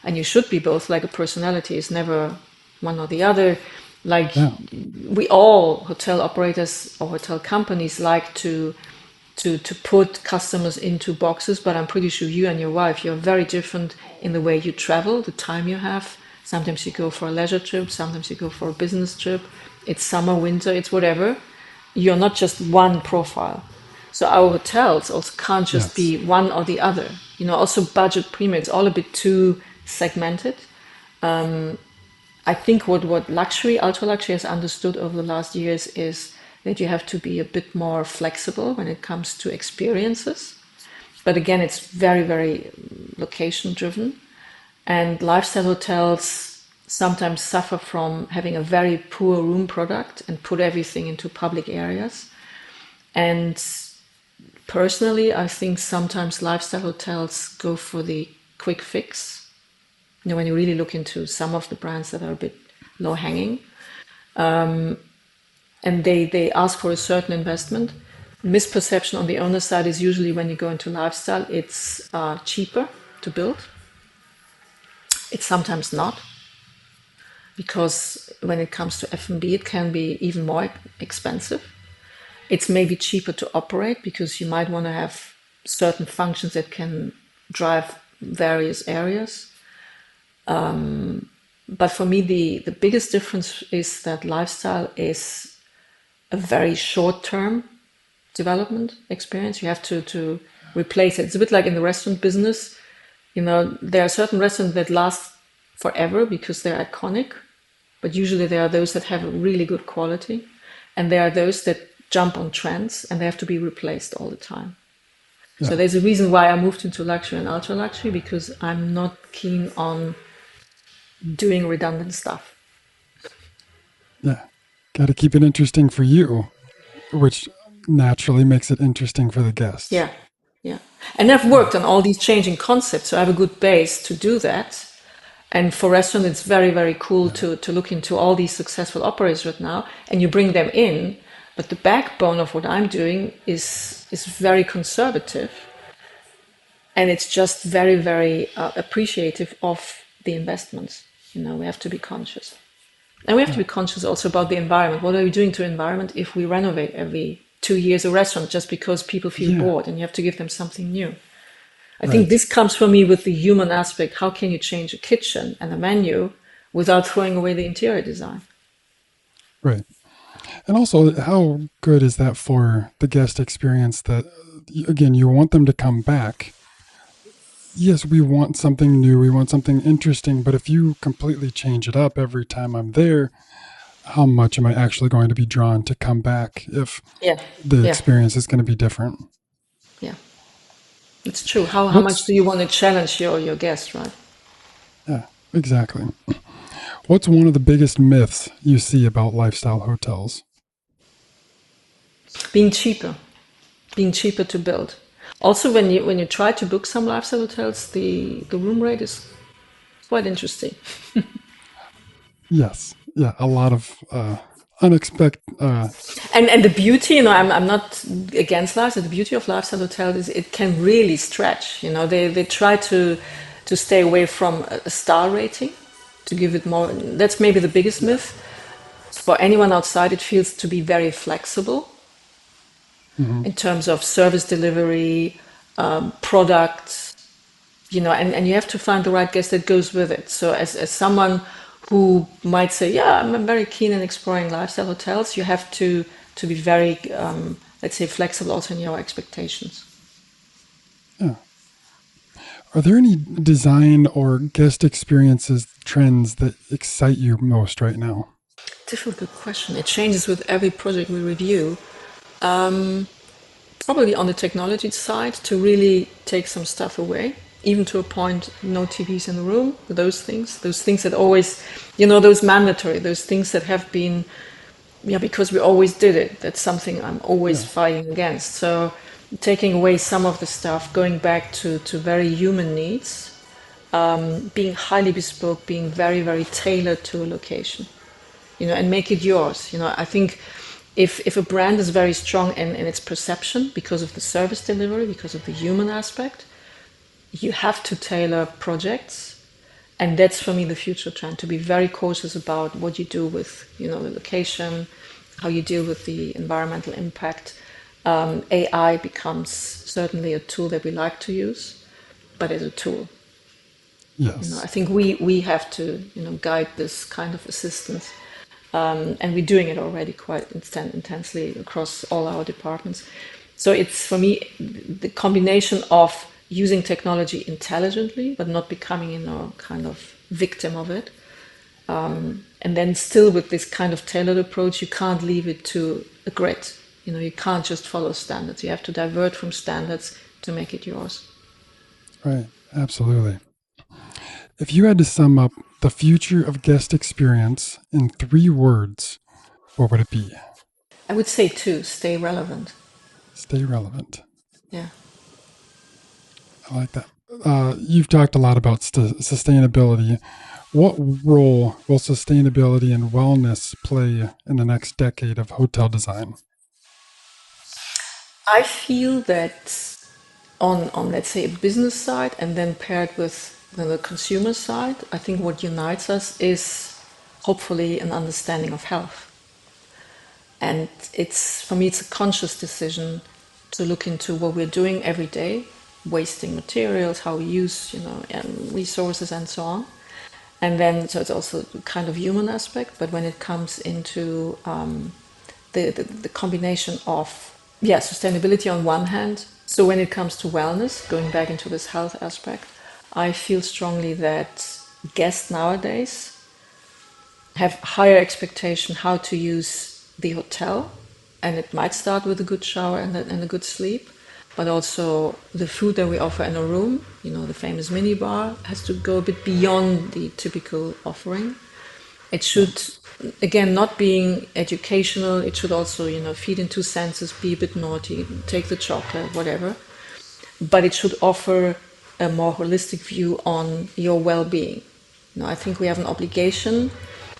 and you should be both. Like a personality is never one or the other. Like Yeah. we all hotel operators or hotel companies like to put customers into boxes, but I'm pretty sure you and your wife, you're very different in the way you travel, the time you have. Sometimes you go for a leisure trip, sometimes you go for a business trip. It's summer, winter, it's whatever. You're not just one profile. So our hotels also can't just Yes. be one or the other. You know, also budget premium, it's all a bit too segmented. I think what luxury, ultra luxury has understood over the last years is that you have to be a bit more flexible when it comes to experiences. But again, it's very, very location driven. And lifestyle hotels sometimes suffer from having a very poor room product and put everything into public areas. And personally, I think sometimes lifestyle hotels go for the quick fix. You know, when you really look into some of the brands that are a bit low hanging, and they ask for a certain investment. Misperception on the owner side is usually when you go into lifestyle, it's cheaper to build. It's sometimes not. because when it comes to F&B, it can be even more expensive. It's maybe cheaper to operate because you might want to have certain functions that can drive various areas. But for me, the biggest difference is that lifestyle is a very short term development experience. You have to replace it. It's a bit like in the restaurant business. There are certain restaurants that last forever because they're iconic, but usually there are those that have a really good quality, and there are those that jump on trends and they have to be replaced all the time. So Yeah. there's a reason why I moved into luxury and ultra luxury, because I'm not keen on doing redundant stuff. Yeah. Got to keep it interesting for you, which naturally makes it interesting for the guests. Yeah, yeah. And I've Yeah. worked on all these changing concepts, so I have a good base to do that. And for restaurant, it's very, very cool Yeah. to look into all these successful operators right now, and you bring them in. But the backbone of what I'm doing is very conservative, and it's just very, very appreciative of the investments. We have to be conscious. And we have to Yeah. be conscious also about the environment. What are we doing to the environment if we renovate every 2 years a restaurant just because people feel Yeah. bored and you have to give them something new? I think Right. this comes for me with the human aspect. How can you change a kitchen and a menu without throwing away the interior design? Right. And also, how good is that for the guest experience that, again, you want them to come back? Yes, we want something new, we want something interesting, but if you completely change it up every time I'm there, how much am I actually going to be drawn to come back if Yeah, the yeah, experience is going to be different? yeah. It's true. How much What's, do you want to challenge your guests, right? yeah, exactly. What's one of the biggest myths you see about lifestyle hotels? Being cheaper, being cheaper to build. Also, when you try to book some lifestyle hotels, the room rate is quite interesting. Yes. Yeah, a lot of unexpected. And the beauty, I'm not against lifestyle. The beauty of lifestyle hotel is it can really stretch. They try to stay away from a star rating, to give it more. That's maybe the biggest Yeah. myth. For anyone outside, it feels to be very flexible Hmm. in terms of service delivery, products, and you have to find the right guest that goes with it. So as someone who might say, yeah, I'm very keen in exploring lifestyle hotels, you have to be very, let's say, flexible also in your expectations. Yeah. Are there any design or guest experiences trends that excite you most right now? Difficult question. It changes with every project we review. Probably on the technology side to really take some stuff away, even to a point, no TVs in the room, those things that always, those mandatory, those things that have been, yeah, because we always did it. That's something I'm always Yeah. fighting against. So taking away some of the stuff, going back to very human needs, being highly bespoke, being very, very tailored to a location, and make it yours. I think if a brand is very strong in its perception because of the service delivery, because of the human aspect, you have to tailor projects. And that's for me the future trend, to be very cautious about what you do with the location, how you deal with the environmental impact. AI becomes certainly a tool that we like to use, but as a tool. I Yes. think we have to guide this kind of assistance, and we're doing it already quite intensely across all our departments. So it's for me the combination of using technology intelligently, but not becoming kind of victim of it, and then still with this kind of tailored approach. You can't leave it to a grid. You can't just follow standards. You have to divert from standards to make it yours. Right. Absolutely. If you had to sum up the future of guest experience in 3 words, what would it be? I would say too, stay relevant. Stay relevant. Yeah. I like that. You've talked a lot about sustainability. What role will sustainability and wellness play in the next decade of hotel design? I feel that on let's say a business side and then paired with the consumer side, I think what unites us is hopefully an understanding of health. And for me, it's a conscious decision to look into what we're doing every day, wasting materials, how we use, resources and so on. And then, so it's also kind of human aspect, but when it comes into the combination of, sustainability on one hand. So when it comes to wellness, going back into this health aspect, I feel strongly that guests nowadays have higher expectation how to use the hotel, and it might start with a good shower and a good sleep, but also the food that we offer in a room, the famous mini bar, has to go a bit beyond the typical offering. It should, again, not being educational, it should also, feed into senses, be a bit naughty, take the chocolate, whatever, but it should offer a more holistic view on your well-being. I think we have an obligation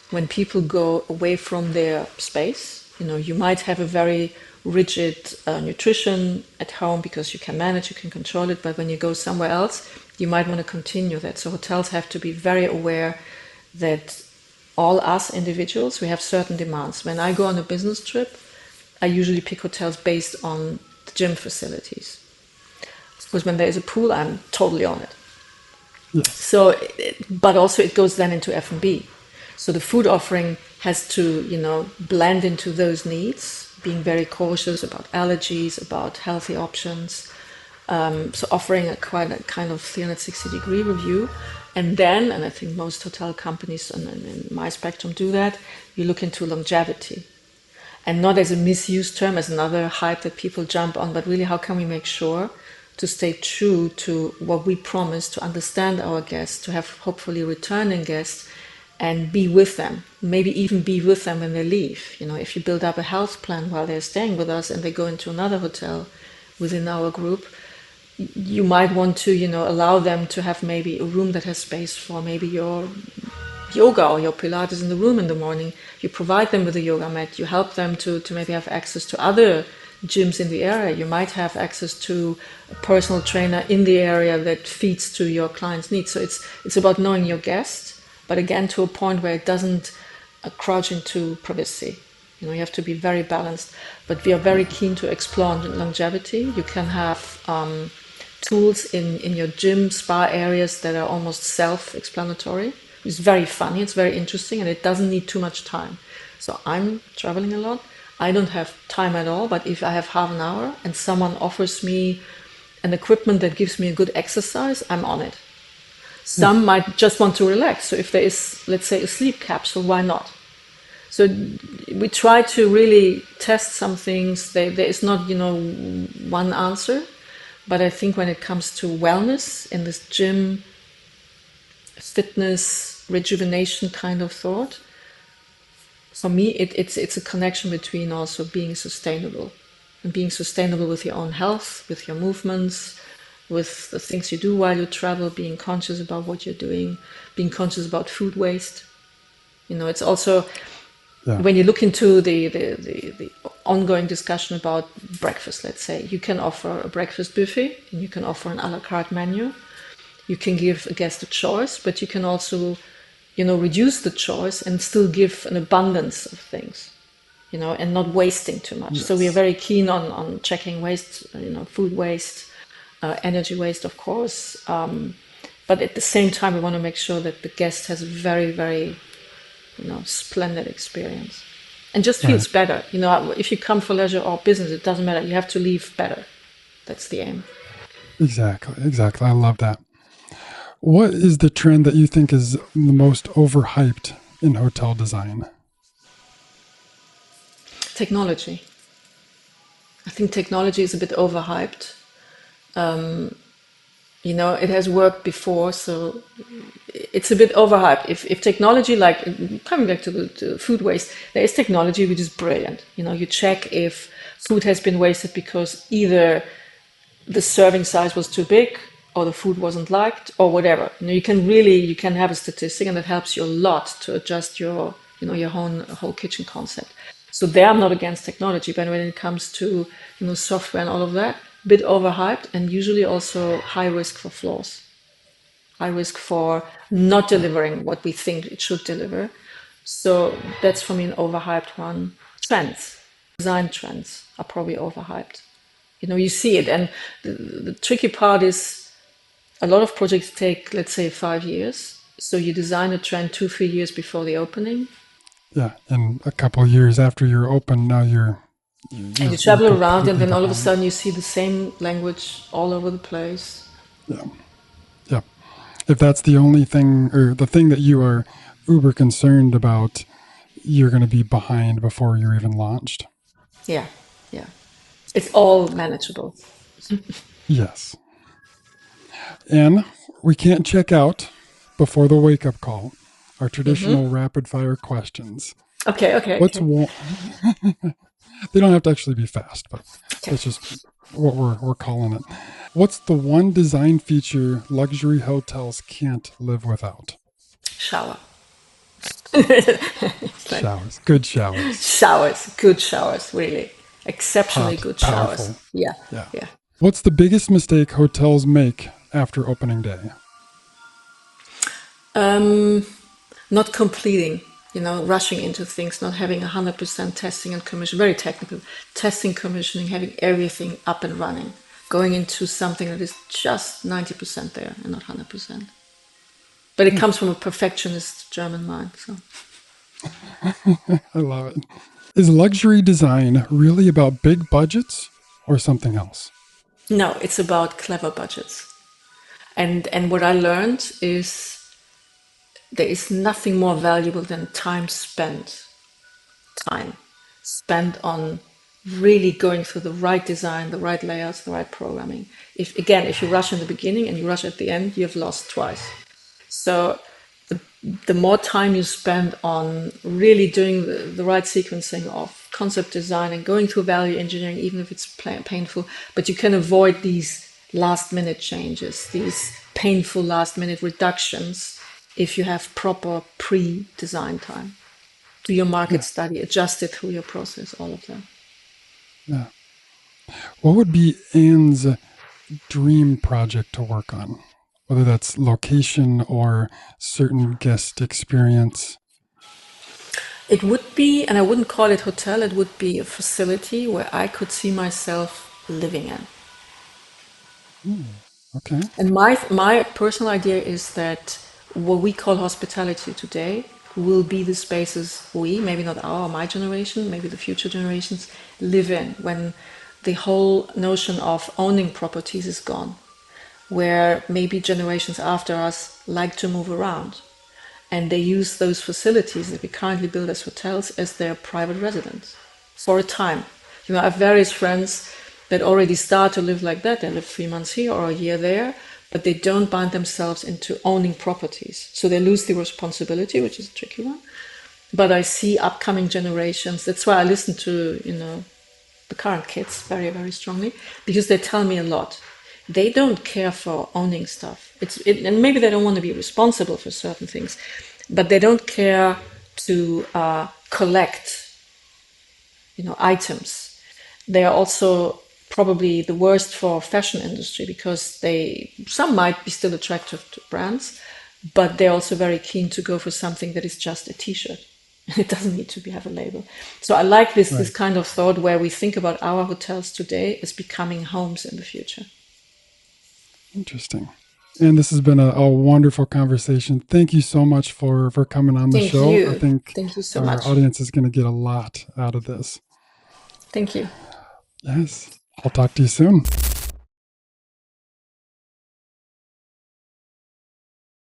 when people go away from their space. You might have a very rigid nutrition at home because you can manage, you can control it, but when you go somewhere else, you might want to continue that. So hotels have to be very aware that all us individuals, we have certain demands. When I go on a business trip, I usually pick hotels based on the gym facilities. Because when there is a pool, I'm totally on it. Yes. So, but also it goes then into F&B. So the food offering has to, blend into those needs, being very cautious about allergies, about healthy options. So offering a kind of 360-degree review. And then, and I think most hotel companies in my spectrum do that, you look into longevity. And not as a misused term, as another hype that people jump on, but really how can we make sure to stay true to what we promise, to understand our guests, to have hopefully returning guests, and be with them, maybe even be with them when they leave. If you build up a health plan while they're staying with us and they go into another hotel within our group, you might want to, allow them to have maybe a room that has space for maybe your yoga or your Pilates in the room in the morning. You provide them with a yoga mat. You help them to maybe have access to other gyms in the area. You might have access to a personal trainer in the area that feeds to your client's needs. So it's about knowing your guest, but again, to a point where it doesn't crouch into privacy. You have to be very balanced. But we are very keen to explore longevity. You can have tools in your gym, spa areas that are almost self-explanatory. It's very funny, it's very interesting, and it doesn't need too much time. So I'm traveling a lot. I don't have time at all, but if I have half an hour and someone offers me an equipment that gives me a good exercise, I'm on it. Some might just want to relax. So if there is, let's say, a sleep capsule, why not? So we try to really test some things. There is not, one answer. But I think when it comes to wellness in this gym, fitness, rejuvenation kind of thought, for me, it's a connection between also being sustainable and being sustainable with your own health, with your movements, with the things you do while you travel, being conscious about what you're doing, being conscious about food waste. It's also, when you look into the ongoing discussion about breakfast, let's say, you can offer a breakfast buffet and you can offer an a la carte menu. You can give a guest a choice, but you can also, reduce the choice and still give an abundance of things, and not wasting too much. Yes. So we are very keen on checking waste, food waste, energy waste, of course. But at the same time, we want to make sure that the guest has a very, very, splendid experience and just feels better. If you come for leisure or business, it doesn't matter. You have to leave better. That's the aim. Exactly. I love that. What is the trend that you think is the most overhyped in hotel design? Technology. I think technology is a bit overhyped. It has worked before, so it's a bit overhyped. If technology, like coming back to the food waste, there is technology which is brilliant. You check if food has been wasted because either the serving size was too big or the food wasn't liked or whatever. You can have a statistic, and that helps you a lot to adjust your whole kitchen concept. So there I'm not against technology, but when it comes to software and all of that, a bit overhyped, and usually also high risk for flaws, high risk for not delivering what we think it should deliver. So that's for me an overhyped one. Trends, design trends are probably overhyped. You see it, and the tricky part is a lot of projects take, let's say, 5 years. So you design a trend 2, 3 years before the opening, Yeah, and a couple of years after you're open, now and you you're travel around, and completely then all of a behind. sudden you see the same language all over the place. Yeah, yeah. If that's the only thing or the thing that you are uber concerned about, you're going to be behind before you're even launched. Yeah, yeah. It's all manageable. Yes. And we can't check out before the wake up call. Our traditional rapid fire questions. Okay, okay, What's okay. one? They don't have to actually be fast, but Okay. that's just what we're calling it. What's the one design feature luxury hotels can't live without? Shower. It's like Showers. Good showers. showers, good showers, really. Exceptionally Hot, good showers. powerful. Yeah, Yeah. yeah. What's the biggest mistake hotels make after opening day? Um, Not completing, rushing into things, not having 100% testing and commission, very technical, testing, commissioning, having everything up and running, going into something that is just 90% there and not 100%. But it Yeah, comes from a perfectionist German mind. So I love it. Is luxury design really about big budgets or something else? no, it's about clever budgets. And what I learned is there is nothing more valuable than time spent on really going through the right design, the right layouts, the right programming. If you rush in the beginning and you rush at the end, you've lost twice. So the more time you spend on really doing the right sequencing of concept design and going through value engineering, even if it's painful, but you can avoid these last minute changes, these painful last minute reductions if you have proper pre-design time. Do your market Yeah, study, adjust it through your process, all of them. yeah. What would be Anne's dream project to work on? Whether that's location or certain guest experience. It would be, and I wouldn't call it hotel, it would be a facility where I could see myself living in. Hmm, okay. And my personal idea is that what we call hospitality today will be the spaces we, maybe not our, my generation, maybe the future generations, live in when the whole notion of owning properties is gone, where maybe generations after us like to move around. And they use those facilities that we currently build as hotels as their private residence for a time. I have various friends that already start to live like that. They live 3 months here or a year there, but they don't bind themselves into owning properties. So they lose the responsibility, which is a tricky one. But I see upcoming generations. That's why I listen to, the current kids very, very strongly, because they tell me a lot. They don't care for owning stuff. And maybe they don't want to be responsible for certain things, but they don't care to collect, items. They are also probably the worst for fashion industry because some might be still attractive to brands, but they're also very keen to go for something that is just a t-shirt. It doesn't need to have a label. So I like this Right. kind of thought where we think about our hotels today as becoming homes in the future. Interesting. And this has been a wonderful conversation. Thank you so much for coming on the Thank show. I you. think Thank you so our much. audience is going to get a lot out of this. Thank you. Yes. I'll talk to you soon.